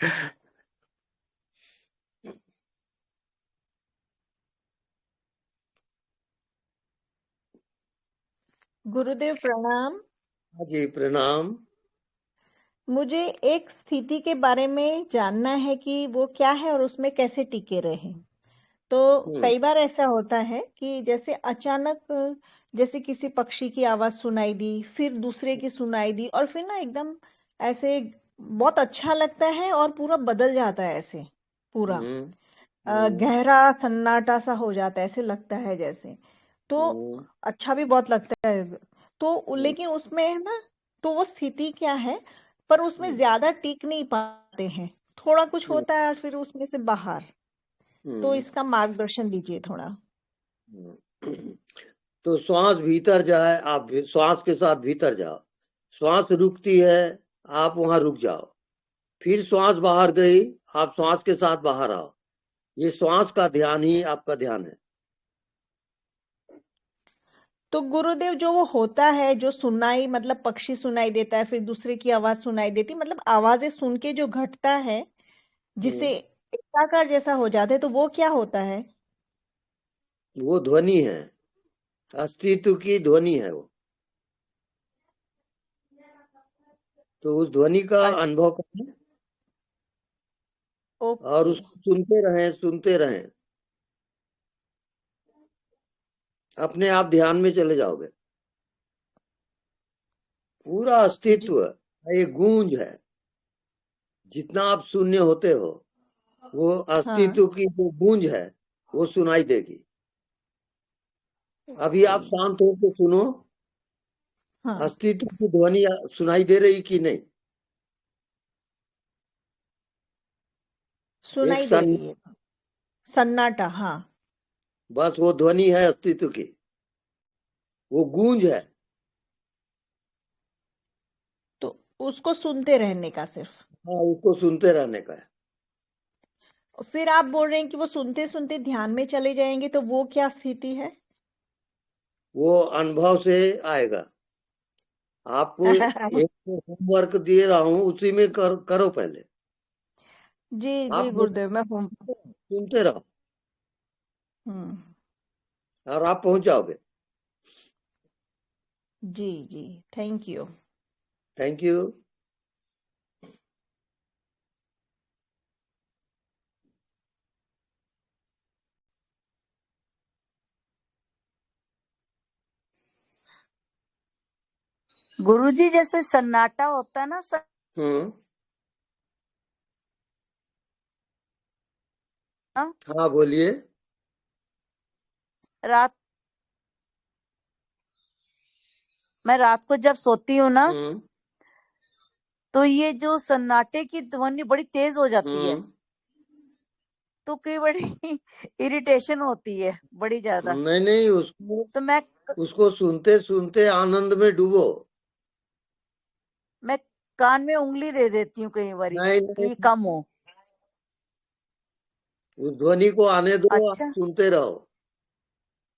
गुरुदेव प्रणाम। हाँ जी, प्रणाम। मुझे एक स्थिति के बारे में जानना है कि वो क्या है और उसमें कैसे टिके रहें। तो कई बार ऐसा होता है कि जैसे अचानक जैसे किसी पक्षी की आवाज सुनाई दी, फिर दूसरे की सुनाई दी, और फिर ना एकदम ऐसे बहुत अच्छा लगता है और पूरा बदल जाता है, ऐसे पूरा गहरा सन्नाटा सा हो जाता है, ऐसे लगता है जैसे। तो अच्छा भी बहुत लगता है। तो लेकिन उसमें है ना, तो वो स्थिति क्या है, पर उसमें ज्यादा टिक नहीं पाते हैं, थोड़ा कुछ होता है और फिर उसमें से बाहर। तो इसका मार्गदर्शन दीजिए थोड़ा। तो श्वास भीतर जाए, आप श्वास के साथ भीतर जाओ। श्वास रुकती है, आप वहां रुक जाओ। फिर श्वास बाहर गई, आप श्वास के साथ बाहर आओ। ये श्वास का ध्यान ही आपका ध्यान है। तो गुरुदेव जो वो होता है, जो सुनाई मतलब पक्षी सुनाई देता है, फिर दूसरे की आवाज सुनाई देती, मतलब आवाजें सुन के जो घटता है, जिसे एकाकार जैसा हो जाता है, तो वो क्या होता है? वो ध्वनि है, अस्तित्व की ध्वनि है वो। तो उस ध्वनि का अनुभव करें और उसको सुनते रहें। अपने आप ध्यान में चले जाओगे। पूरा अस्तित्व ये गूंज है। जितना आप शून्य होते हो, वो अस्तित्व की जो गूंज है वो सुनाई देगी। अभी आप शांत होकर सुनो, अस्तित्व की ध्वनि सुनाई दे रही कि नहीं? सुनाई दे रही है, सन्नाटा। हाँ, बस वो ध्वनि है अस्तित्व की, वो गूंज है। तो उसको सुनते रहने का सिर्फ। हाँ, उसको सुनते रहने का है। फिर आप बोल रहे हैं कि वो सुनते सुनते ध्यान में चले जाएंगे, तो वो क्या स्थिति है? वो अनुभव से आएगा। आपको एक होमवर्क दे रहा हूँ, उसी में करो पहले। जी जी आप गुरुदेव, मैं सुनते रहो और आप पहुंच जाओगे। जी जी, thank you. Thank you. Guruji जैसे सन्नाटा होता है ना हाँ, बोलिए। मैं रात को जब सोती हूँ ना, तो ये जो सन्नाटे की ध्वनि बड़ी तेज हो जाती है। तो कई बड़ी इरिटेशन होती है बड़ी ज्यादा। नहीं तो मैं उसको सुनते सुनते आनंद में डूबो। मैं कान में उंगली दे देती हूँ कई बारी कि कम हो। उस ध्वनि को आने दो। अच्छा। आप सुनते रहो,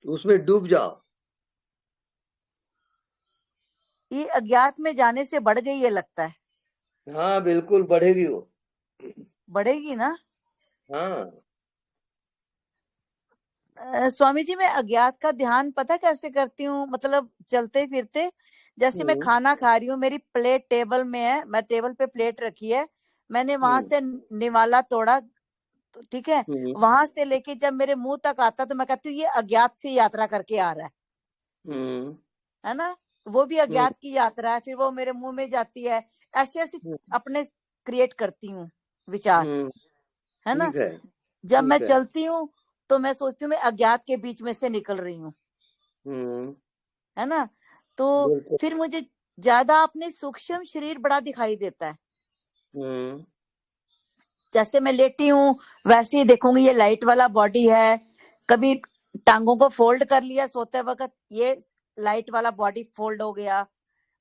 उसमें डूब जाओ। ये अज्ञात में जाने से बढ़ गई है लगता है। हाँ बिल्कुल बढ़ेगी वो। बढ़ेगी ना। हाँ स्वामी जी मैं अज्ञात का ध्यान पता कैसे करती हूँ, मतलब चलते फिरते जैसे मैं खाना खा रही हूँ, मेरी प्लेट टेबल में है, मैं टेबल पे प्लेट रखी है, मैंने वहां से निवाला तोड़ा, ठीक है, वहां से लेके जब मेरे मुंह तक आता तो मैं कहती हूँ ये अज्ञात से यात्रा करके आ रहा है ना, वो भी अज्ञात की यात्रा है, फिर वो मेरे मुंह में जाती है, ऐसे ऐसे अपने क्रिएट करती हूँ विचार, है ना। जब मैं चलती हूँ तो मैं सोचती हूँ मैं अज्ञात के बीच में से निकल रही हूँ, है ना। तो फिर मुझे ज्यादा अपने सूक्ष्म शरीर बड़ा दिखाई देता है। जैसे मैं लेटी हूँ वैसे ही देखूंगी ये लाइट वाला बॉडी है, कभी टांगों को फोल्ड कर लिया सोते वक्त, ये लाइट वाला बॉडी फोल्ड हो गया,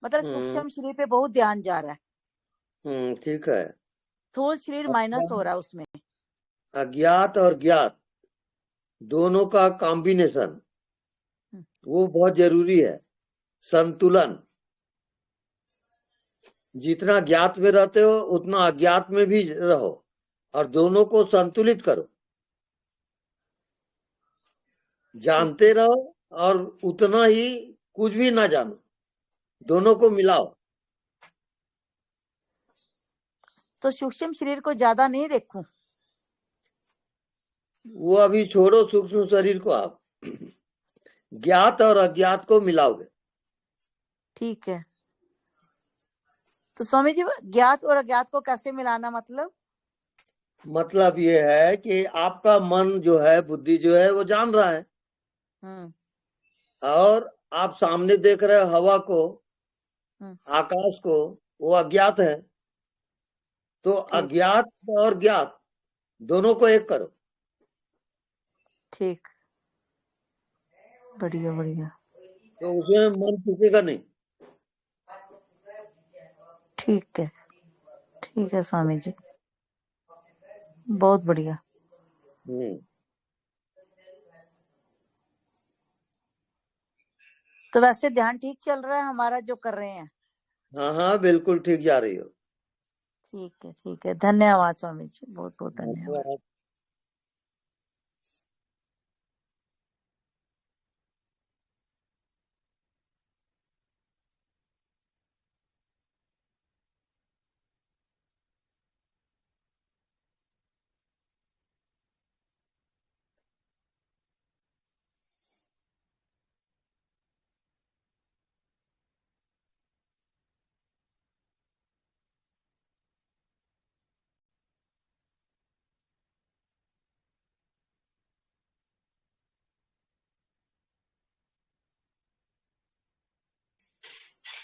मतलब सूक्ष्म शरीर पे बहुत ध्यान जा रहा है। ठीक है। स्थूल शरीर माइनस हो रहा है उसमें। अज्ञात और ज्ञात दोनों का कॉम्बिनेशन वो बहुत जरूरी है। संतुलन, जितना ज्ञात में रहते हो उतना अज्ञात में भी रहो और दोनों को संतुलित करो। जानते रहो और उतना ही कुछ भी ना जानो, दोनों को मिलाओ। तो सूक्ष्म शरीर को ज्यादा नहीं देखूं, वो अभी छोड़ो सूक्ष्म शरीर को, आप ज्ञात और अज्ञात को मिलाओगे। ठीक है। तो स्वामी जी ज्ञात और अज्ञात को कैसे मिलाना, मतलब ये है कि आपका मन जो है, बुद्धि जो है वो जान रहा है, और आप सामने देख रहे हो हवा को, आकाश को, वो अज्ञात है। तो अज्ञात और ज्ञात दोनों को एक करो। ठीक, बढ़िया बढ़िया। तो उसमें मन टूटेगा नहीं। ठीक है स्वामी जी, बहुत बढ़िया। तो वैसे ध्यान ठीक चल रहा है हमारा जो कर रहे हैं? हाँ बिल्कुल ठीक जा रही हो। ठीक है, धन्यवाद स्वामी जी, बहुत बहुत धन्यवाद।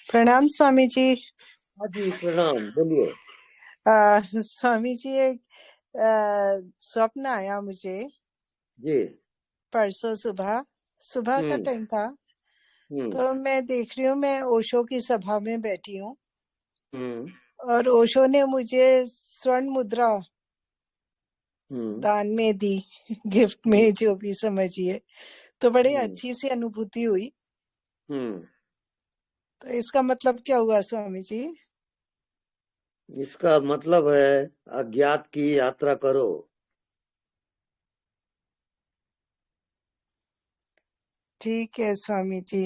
प्रणाम स्वामी जी। हाँ जी प्रणाम, बोलिए। स्वामी जी एक स्वप्न आया मुझे जी। परसों सुबह का टाइम था। तो मैं देख रही हूँ, मैं ओशो की सभा में बैठी हूँ और ओशो ने मुझे स्वर्ण मुद्रा दान में दी, गिफ्ट में, जो भी समझिए। तो बड़ी अच्छी सी अनुभूति हुई। तो इसका मतलब क्या हुआ स्वामी जी? इसका मतलब है अज्ञात की यात्रा करो। ठीक है स्वामी जी।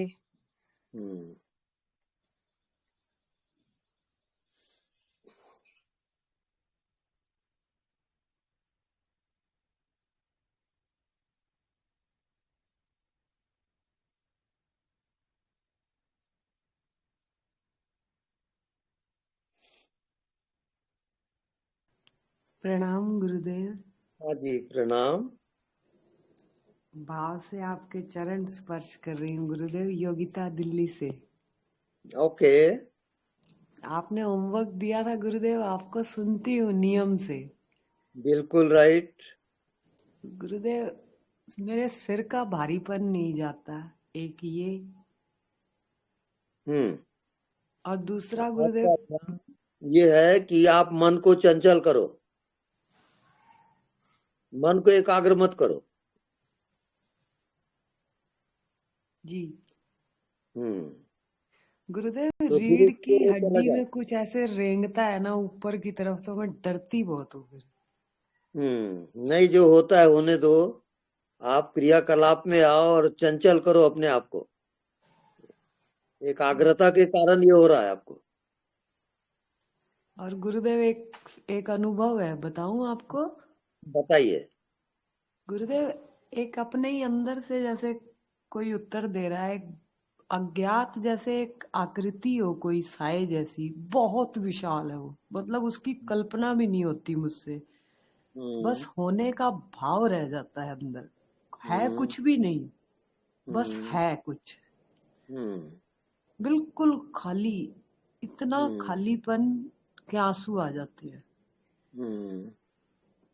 प्रणाम गुरुदेव। हाँ जी प्रणाम। भाव से आपके चरण स्पर्श कर रही हूँ गुरुदेव, योगिता दिल्ली से। ओके। आपने होमवर्क दिया था गुरुदेव, आपको सुनती हूँ नियम से। बिल्कुल राइट। गुरुदेव, मेरे सिर का भारीपन नहीं जाता, एक ये। और दूसरा गुरुदेव, ये है कि आप मन को चंचल करो, मन को एकाग्र मत करो। जी हम्म गुरुदेव, तो रीढ़ की चला हड्डी जाए। में कुछ ऐसे रेंगता है ना ऊपर की तरफ, तो मैं डरती बहुत हूँ फिर। नहीं, जो होता है होने दो। आप क्रियाकलाप में आओ और चंचल करो अपने आप को। एकाग्रता के कारण ये हो रहा है आपको। और गुरुदेव, एक अनुभव है, बताऊं आपको? बताइए। गुरुदेव, एक अपने ही अंदर से जैसे कोई उत्तर दे रहा है, अज्ञात जैसे एक आकृति हो, कोई साए जैसी, बहुत विशाल है वो, मतलब उसकी कल्पना भी नहीं होती मुझसे। बस होने का भाव रह जाता है अंदर, है कुछ भी नहीं, बस है कुछ, बिल्कुल खाली, इतना खालीपन के आंसू आ जाते हैं।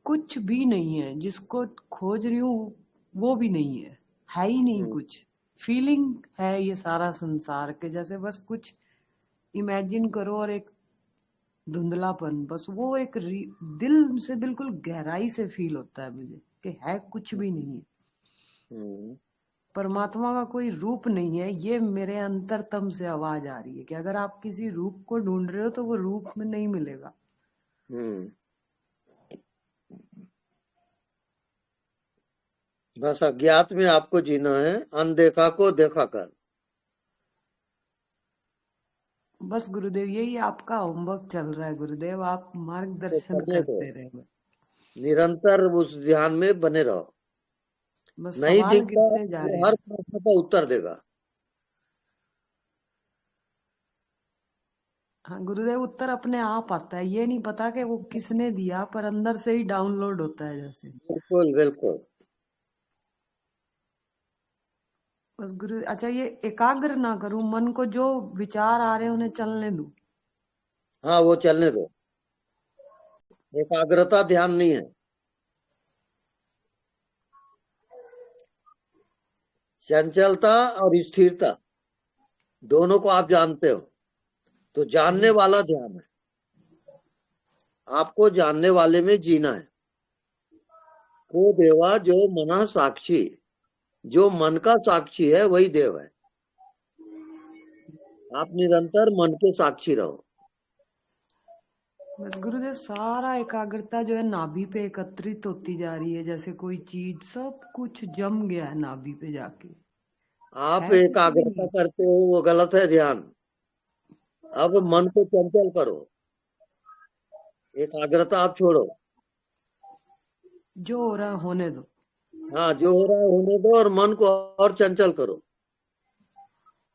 कुछ भी नहीं है, जिसको खोज रही हूँ वो भी नहीं है ही नहीं कुछ। फीलिंग है ये सारा संसार के जैसे, बस कुछ इमेजिन करो, और एक धुंधलापन, बस वो एक दिल से बिल्कुल गहराई से फील होता है मुझे कि है कुछ भी नहीं है। परमात्मा का कोई रूप नहीं है, ये मेरे अंतरतम से आवाज आ रही है कि अगर आप किसी रूप को ढूंढ रहे हो तो वो रूप में नहीं मिलेगा। बस अज्ञात में आपको जीना है, अनदेखा को देखा कर। बस गुरुदेव, यही आपका होमवर्क चल रहा है गुरुदेव, आप मार्गदर्शन तो करते रहे। निरंतर उस ध्यान में बने रहो। बस नहीं सवाल दिखता गिरते जा रहे तो हर हैं। प्रश्न का उत्तर देगा। हाँ गुरुदेव, उत्तर अपने आप आता है, ये नहीं पता कि वो किसने दिया, पर अंदर से ही डाउनलोड होता है जैसे। बिल्कुल बिल्कुल। बस गुरु, अच्छा ये एकाग्र ना करूं मन को, जो विचार आ रहे हैं उन्हें चलने दूं। हाँ, वो चलने दो। एकाग्रता ध्यान नहीं है, चंचलता और स्थिरता दोनों को आप जानते हो, तो जानने वाला ध्यान है। आपको जानने वाले में जीना है। को देवा जो मना साक्षी, जो मन का साक्षी है वही देव है। आप निरंतर मन के साक्षी रहो। बस गुरुदेव, सारा एकाग्रता जो है नाभि पे एकत्रित होती जा रही है, जैसे कोई चीज, सब कुछ जम गया है नाभि पे जाके। आप एकाग्रता करते हो वो गलत है ध्यान। अब मन को चंचल करो, एकाग्रता आप छोड़ो। जो हो रहा है होने दो। हाँ, जो हो रहा है होने दो, और मन को और चंचल करो।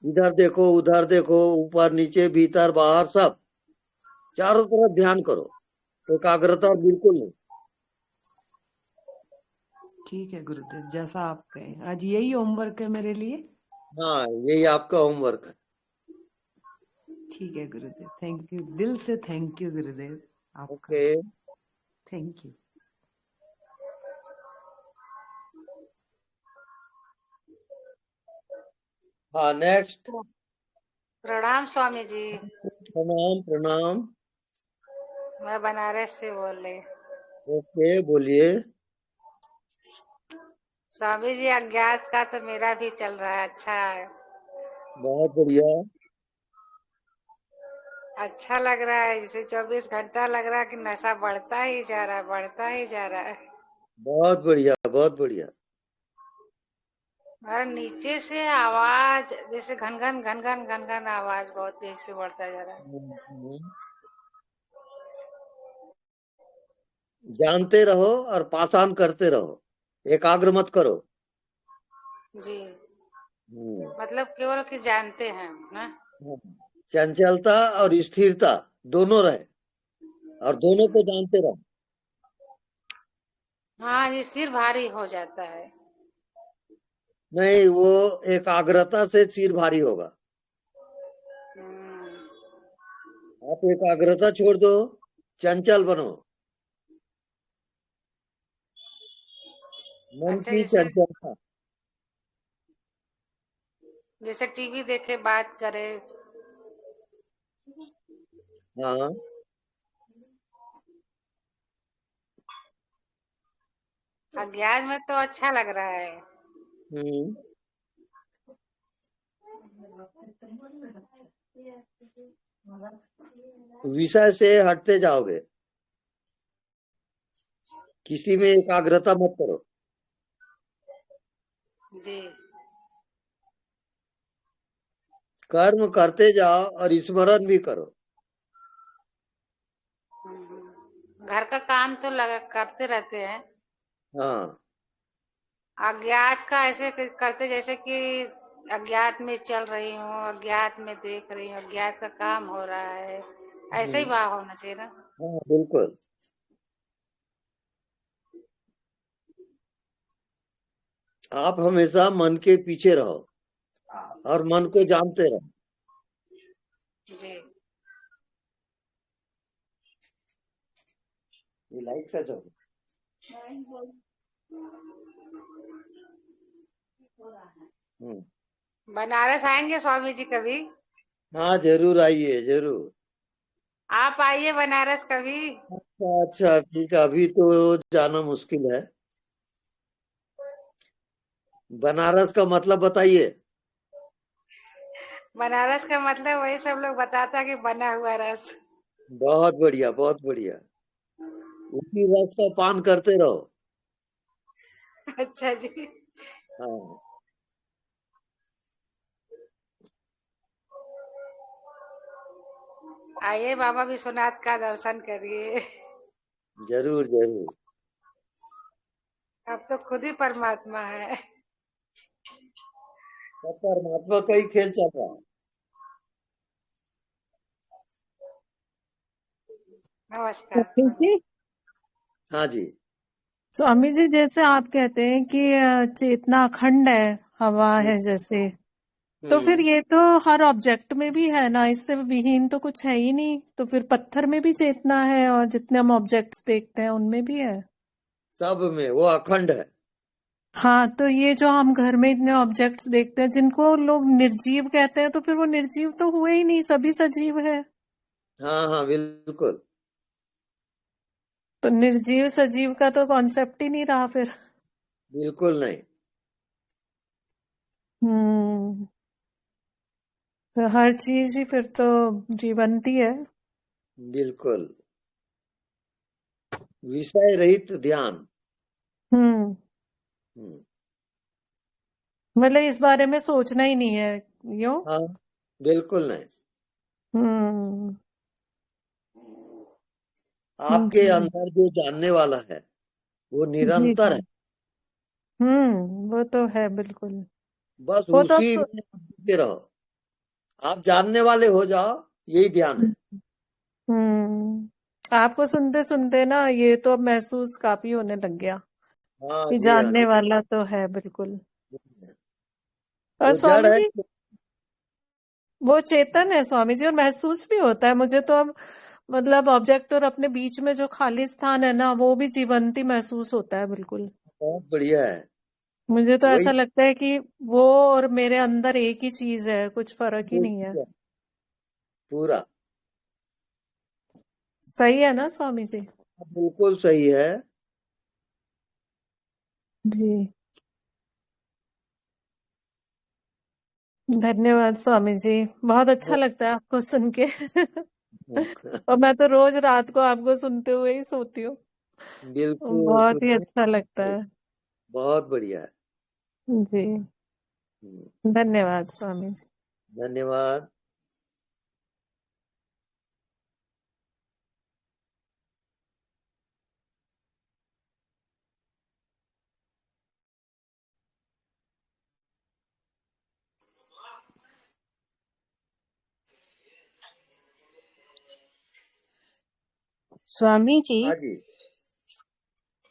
इधर देखो, उधर देखो, ऊपर नीचे भीतर बाहर सब, चारों तरफ ध्यान करो। एकाग्रता बिल्कुल नहीं। ठीक है गुरुदेव, जैसा आप कहें। आज यही होमवर्क है मेरे लिए। हाँ, यही आपका होमवर्क है। ठीक है गुरुदेव, थैंक यू, दिल से थैंक यू गुरुदेव आपका। Thank you. हाँ, नेक्स्ट। प्रणाम स्वामी जी। प्रणाम प्रणाम। मैं बनारस से बोल रही। ओके, बोलिए। स्वामी जी, अज्ञात का तो मेरा भी चल रहा है, अच्छा है। बहुत बढ़िया। अच्छा लग रहा है, जैसे 24 घंटा लग रहा है कि नशा बढ़ता ही जा रहा है, बढ़ता ही जा रहा है। बहुत बढ़िया, बहुत बढ़िया। और नीचे से आवाज जैसे घन घन घन घन घन घन आवाज बहुत तेज से बढ़ता जा रहा है। जानते रहो और पाषाण करते रहो, एकाग्र मत करो। जी, मतलब केवल कि जानते हैं ना। चंचलता और स्थिरता दोनों रहे, और दोनों को जानते रहो। हाँ जी, सिर भारी हो जाता है। नहीं, वो एकाग्रता से सिर भारी होगा। आप एकाग्रता छोड़ दो, चंचल बनो। मन अच्छा, की चंचलता। जैसे टीवी देखे बात करे। हाँ, अज्ञात में तो अच्छा लग रहा है। हम्म, विषय से हटते जाओगे, किसी में एकाग्रता मत करो। जी। कर्म करते जाओ और स्मरण भी करो। घर का काम तो करते रहते हैं। हाँ, अज्ञात का ऐसे करते जैसे कि अज्ञात में चल रही हूँ, अज्ञात में देख रही हूँ, अज्ञात का काम हो रहा है, ऐसे ही भाव होना चाहिए ना। हाँ, बिल्कुल। आप हमेशा मन के पीछे रहो और मन को जानते रहो। जी। ये लाइट का चल। बनारस आएंगे स्वामी जी कभी? हाँ, जरूर आइए, जरूर। आप आइए बनारस कभी। अच्छा अच्छा, ठीक है, अभी तो जाना मुश्किल है। बनारस का मतलब बताइए। बनारस का मतलब वही सब लोग बताता कि बना हुआ रस। बहुत बढ़िया, बहुत बढ़िया। उसी रस का पान करते रहो। अच्छा जी। हाँ, आइए बाबा विश्वनाथ का दर्शन करिए। जरूर जरूर। अब तो खुद ही परमात्मा है। सब परमात्मा का ही खेल चल रहा है। नमस्कार। जी। हाँ जी। स्वामी जी, जैसे आप कहते हैं कि चेतना अखंड है, हवा है जैसे, तो फिर ये तो हर ऑब्जेक्ट में भी है ना, इससे विहीन तो कुछ है ही नहीं। तो फिर पत्थर में भी चेतना है और जितने हम ऑब्जेक्ट्स देखते हैं उनमें भी है। सब में वो अखंड है। हाँ, तो ये जो हम घर में इतने ऑब्जेक्ट्स देखते हैं जिनको लोग निर्जीव कहते हैं, तो फिर वो निर्जीव तो हुए ही नहीं, सभी सजीव है। हाँ हाँ, बिल्कुल। तो निर्जीव सजीव का तो कॉन्सेप्ट ही नहीं रहा फिर। बिल्कुल नहीं। तो हर चीज ही फिर तो जीवंती है। बिल्कुल। विषय रहित ध्यान। हम्म मतलब इस बारे में सोचना ही नहीं है, यूं। हाँ, बिल्कुल नहीं। आपके जी अंदर जो जानने वाला है वो जी निरंतर है। जी। वो तो है बिल्कुल। बस वो तो उसी में आप जुटे रहो। आप जानने वाले हो जाओ, यही ध्यान है। आपको सुनते सुनते ना ये तो अब महसूस काफी होने लग गया हाँ कि जी, हाँ जानने जी। वाला तो है बिल्कुल। और वो जड़ स्वामी है। जी, वो चेतन है स्वामी जी, और महसूस भी होता है मुझे तो अब। मतलब ऑब्जेक्ट और अपने बीच में जो खाली स्थान है ना, वो भी जीवंती महसूस होता है बिल्कुल। बहुत बढ़िया है। मुझे तो वही ऐसा लगता है कि वो और मेरे अंदर एक ही चीज है, कुछ फर्क ही नहीं है। पूरा सही है ना स्वामी जी? बिल्कुल सही है। जी, धन्यवाद स्वामी जी। बहुत अच्छा लगता है आपको सुन के। और मैं तो रोज रात को आपको सुनते हुए ही सोती हूँ। बिल्कुल बहुत ही सुनिए। अच्छा लगता है। बहुत बढ़िया है। जी, धन्यवाद स्वामी जी। धन्यवाद। स्वामी जी, हाँ जी।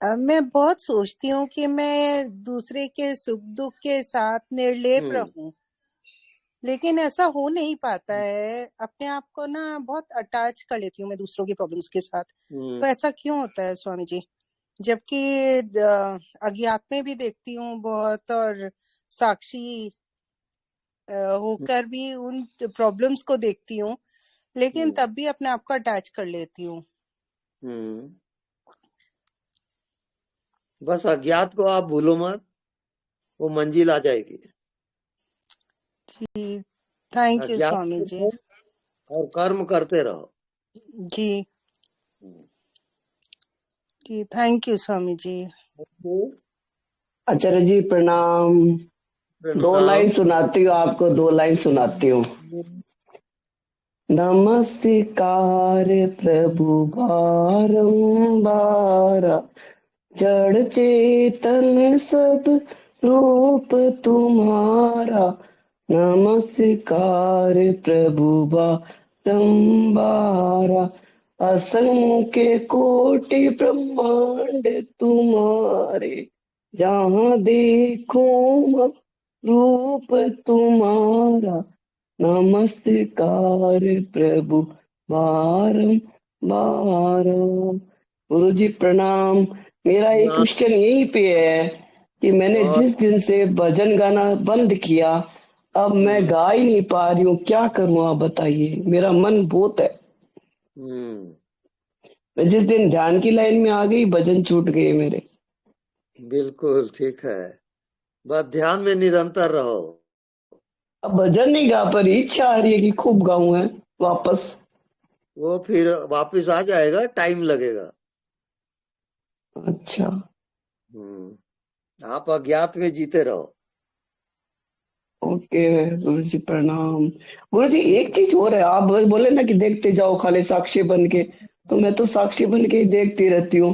मैं बहुत सोचती हूँ कि मैं दूसरे के सुख दुख के साथ निर्लेप रहूं, लेकिन ऐसा हो नहीं पाता है। अपने आप को ना बहुत अटैच कर लेती हूँ मैं दूसरों की प्रॉब्लम्स के साथ। तो ऐसा क्यों होता है स्वामी जी? जबकि अज्ञात में भी देखती हूँ बहुत, और साक्षी होकर भी उन प्रॉब्लम्स को देखती हूँ, लेकिन तब भी अपने आप को अटैच कर लेती हूँ। बस अज्ञात को आप भूलो मत, वो मंजिल आ जाएगी। जी, थैंक यू अज्ञात स्वामी जी। और कर्म करते रहो। जी जी, थैंक यू स्वामी जी। आचार्य जी प्रणाम। 2 लाइन सुनाती हूँ आपको, 2 लाइन सुनाती हूँ। नमस्कार प्रभु बारंबार, जड़ चेतन सब रूप तुम्हारा। नमस्कार प्रभु बारंबार, असंख्य कोटि ब्रह्मांड तुम्हारे। जहाँ देखो रूप तुम्हारा। नमस्कार प्रभु बारंबार। गुरु जी प्रणाम। मेरा एक क्वेश्चन यहीं पे है कि मैंने जिस दिन से भजन गाना बंद किया, अब मैं गा ही नहीं पा रही हूँ, क्या करूँ आप बताइए। मेरा मन बहुत है। मैं जिस दिन ध्यान की लाइन में आ गई, भजन छूट गए मेरे। बिल्कुल ठीक है, बस ध्यान में निरंतर रहो। अब भजन नहीं गा पर इच्छा आ रही है कि खूब गाऊं है वापस। वो फिर वापस आ जाएगा, टाइम लगेगा। अच्छा। आप अज्ञात में जीते रहो। ओके गुरु जी प्रणाम। गुरु जी एक चीज और है, आप बोले ना कि देखते जाओ खाली साक्षी बन के, तो मैं तो साक्षी बन के ही देखती रहती हूँ।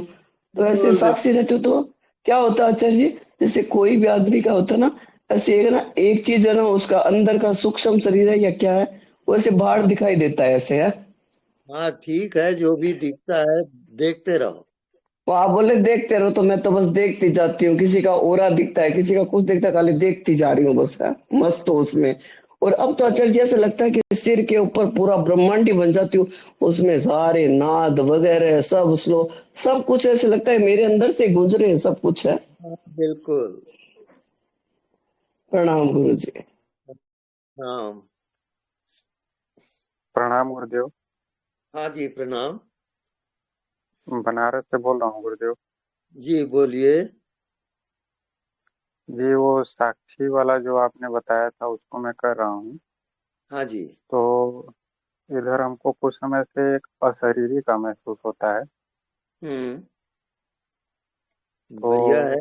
तो ऐसे साक्षी रहते हो तो क्या होता है आचार्य जी, जैसे कोई भी आदमी का होता ना, ऐसे एक चीज है ना, उसका अंदर का सूक्ष्म शरीर है या क्या है, वो ऐसे बाहर दिखाई देता है ऐसे है। हाँ ठीक है, जो भी दिखता है देखते रहो। वो आप बोले देखते रहो, तो मैं तो बस देखती जाती हूँ। किसी का ओरा दिखता है, किसी का कुछ दिखता है, खाली देखती जा रही हूँ बस है, मस्त हो उसमें। और अब तो आचार्य जी ऐसा लगता है कि सिर के ऊपर पूरा ब्रह्मांड ही बन जाती हूँ, उसमें सारे नाद वगैरह सब स्लो सब कुछ ऐसे लगता है मेरे अंदर से गुजरे सब कुछ है। बिल्कुल। प्रणाम गुरु जी। प्रणाम। प्रणाम गुरुदेव। हाँ जी प्रणाम। बनारस से बोल रहा हूँ गुरुदेव। जी बोलिए। जी वो साक्षी वाला जो आपने बताया था उसको मैं कर रहा हूँ। हाँ जी। तो इधर हमको कुछ समय से एक अशरीरी का महसूस होता है। बढ़िया है।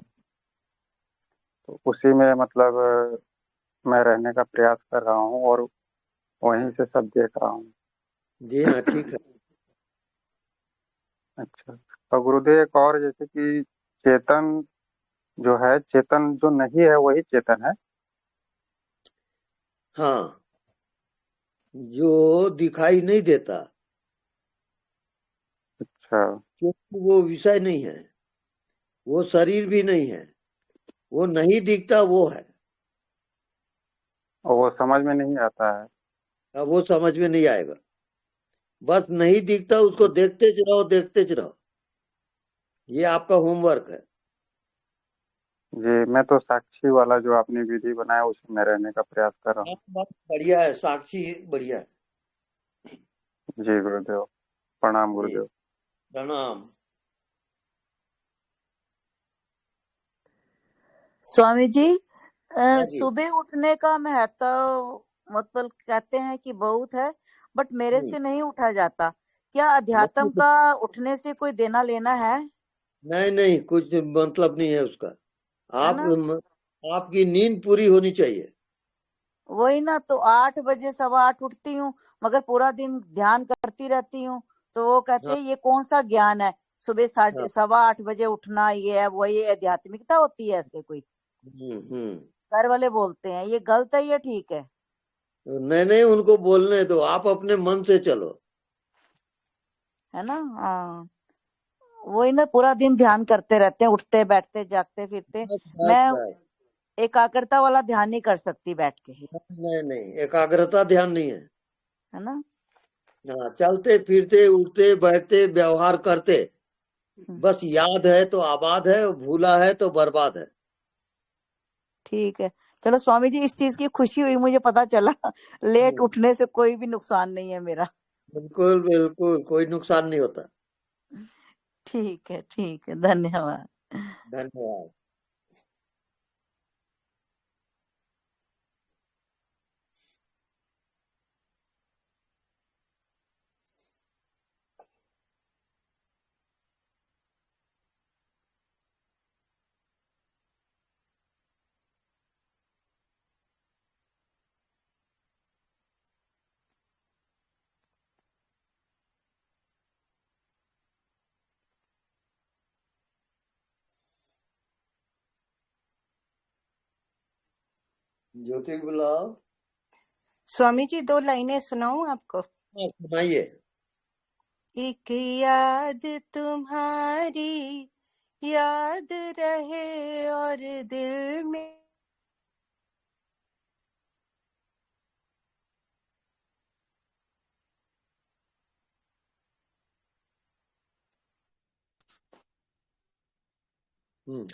तो उसी में मतलब मैं रहने का प्रयास कर रहा हूँ और वहीं से सब देख रहा हूँ। जी हाँ ठीक है। अच्छा, तो गुरुदेव एक और, जैसे कि चेतन जो है, चेतन जो नहीं है वही चेतन है। हाँ, जो दिखाई नहीं देता। अच्छा। क्योंकि वो विषय नहीं है, वो शरीर भी नहीं है, वो नहीं दिखता वो है। और वो समझ में नहीं आता है। अब वो समझ में नहीं आएगा, बस नहीं दिखता उसको देखते रहो देखते रहो, ये आपका होमवर्क है। जी, मैं तो साक्षी वाला जो आपने विधि बनाया उसी में रहने का प्रयास कर रहा हूँ। बहुत बढ़िया है, साक्षी बढ़िया है। जी गुरुदेव प्रणाम गुरुदेव। प्रणाम। स्वामी जी सुबह उठने का महत्व मतलब कहते हैं कि बहुत है, बट मेरे से नहीं उठा जाता। क्या अध्यात्म का उठने से कोई देना लेना है? नहीं नहीं, कुछ मतलब नहीं है उसका। आपकी नींद पूरी होनी चाहिए। वही ना, तो 8 बजे 8:15 उठती हूँ, मगर पूरा दिन ध्यान करती रहती हूँ। तो वो कहते हैं ये कौन सा ज्ञान है, सुबह 8:15 बजे उठना, ये है वही आध्यात्मिकता होती है? ऐसे कोई घर वाले बोलते हैं, ये गलत है या ठीक है? नहीं नहीं, उनको बोलने दो, आप अपने मन से चलो, है ना। हाँ वही ना, पूरा दिन ध्यान करते रहते हैं, उठते बैठते जागते फिरते। मैं एकाग्रता वाला ध्यान नहीं कर सकती बैठ के। नहीं नहीं, एकाग्रता ध्यान नहीं है ना। हाँ, चलते फिरते उठते बैठते व्यवहार करते बस याद है तो आबाद है, भूला है तो बर्बाद है। ठीक है, चलो स्वामी जी, इस चीज की खुशी हुई, मुझे पता चला लेट उठने से कोई भी नुकसान नहीं है मेरा। बिल्कुल बिल्कुल, कोई नुकसान नहीं होता। ठीक है, धन्यवाद। धन्यवाद। ज्योति बुलाओ। स्वामी जी 2 लाइनें सुनाऊं आपको? हाँ, सुनाइए। एक याद तुम्हारी याद रहे और दिल में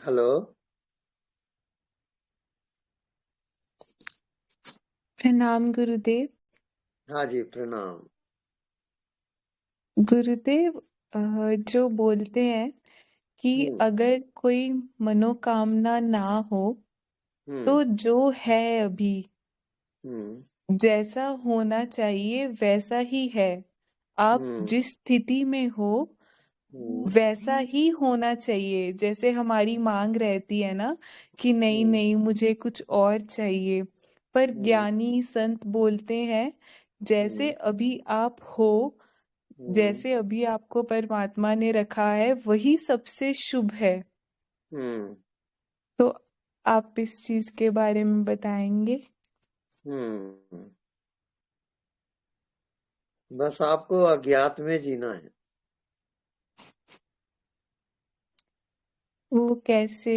हेलो। प्रणाम गुरुदेव। हाँ जी, प्रणाम। गुरुदेव, जो बोलते हैं कि अगर कोई मनोकामना ना हो तो जो है अभी जैसा होना चाहिए वैसा ही है। आप जिस स्थिति में हो वैसा ही होना चाहिए। जैसे हमारी मांग रहती है ना कि नहीं नहीं मुझे कुछ और चाहिए, पर ज्ञानी संत बोलते हैं जैसे अभी आप हो, जैसे अभी आपको परमात्मा ने रखा है वही सबसे शुभ है। तो आप इस चीज के बारे में बताएंगे? बस आपको अज्ञात में जीना है। वो कैसे?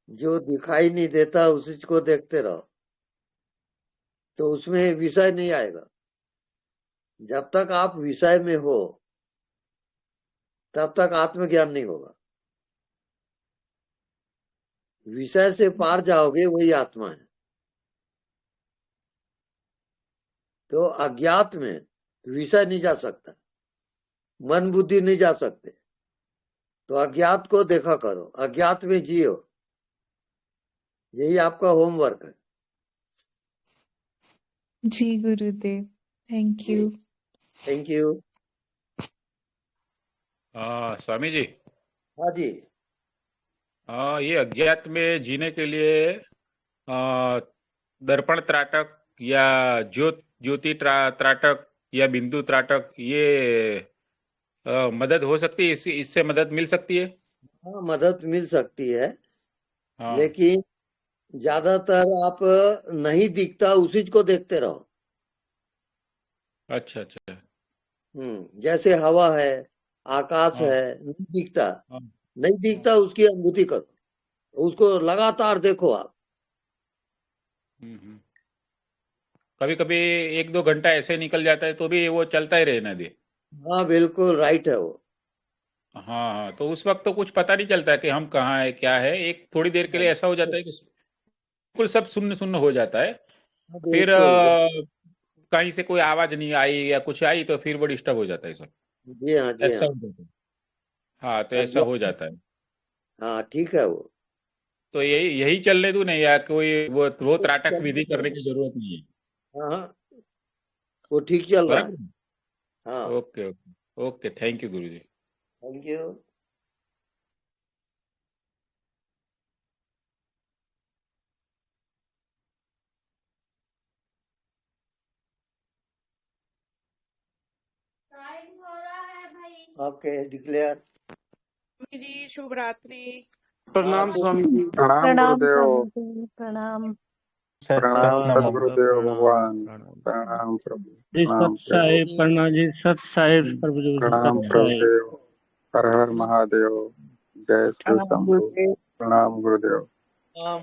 जो दिखाई नहीं देता उसी को देखते रहो, तो उसमें विषय नहीं आएगा। जब तक आप विषय में हो तब तक आत्मज्ञान नहीं होगा। विषय से पार जाओगे वही आत्मा है। तो अज्ञात में विषय नहीं जा सकता, मन बुद्धि नहीं जा सकते। तो अज्ञात को देखा करो, अज्ञात में जियो, यही आपका होमवर्क है। जी Gurudev, thank you. Thank you. Swami ji. हाँ जी। ये अज्ञात में जीने के लिए दर्पण त्राटक या ज्योति त्राटक या बिंदु त्राटक ये मदद हो सकती है? इससे मदद मिल सकती है? हाँ, मदद मिल सकती है। हाँ। लेकिन ज्यादातर आप नहीं दिखता उसी को देखते रहो। अच्छा। जैसे हवा है, आकाश हाँ। है, नहीं दिखता, हाँ। नहीं दिखता उसकी अनुभूति करो, उसको लगातार देखो आप। कभी कभी 1-2 घंटा ऐसे निकल जाता है तो भी वो चलता ही रहना दे। हाँ बिल्कुल राइट है वो। हाँ, तो उस वक्त तो कुछ पता नहीं चलता कि हम कहाँ है क्या है। एक थोड़ी देर के लिए ऐसा हो जाता है कि बिल्कुल सब सुन्न सुन्न हो जाता है। फिर कहीं से कोई आवाज नहीं आई या कुछ आई तो फिर वो डिस्टर्ब हो जाता है सब। जी हाँ जी ऐसा हाँ। हो जाता है। हाँ, तो ऐसा हो जाता है। हाँ ठीक है वो। तो यही चलने दूं नहीं, या कोई वो त्राटक विधि करने की जरूरत नहीं है? हाँ, वो ठीक चल रहा है। बराबर। हाँ। Okay, thank you Guruji. Thank you. Okay, declare. मेरी शुभ रात्रि। प्रणाम स्वामी जी। प्रणाम गुरुदेव। प्रणाम। प्रणाम सदगुरुदेव भगवान। प्रणाम प्रभु। प्रणाम साहेब प्रभु। प्रणाम जी, सत साहेब प्रभु। प्रणाम प्रभुदेव। हर हर महादेव। जय श्री शंभु। प्रणाम गुरुदेव।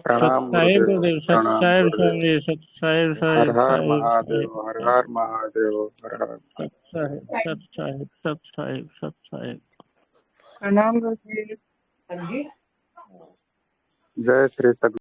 प्रणाम गुरुदेव। प्रणाम गुरुदेव। सत साहेब हर हर महादेव। हर हर महादेव। हर हर सत साहेब। प्रणाम गुरुजी। जय श्री सद्गुरु।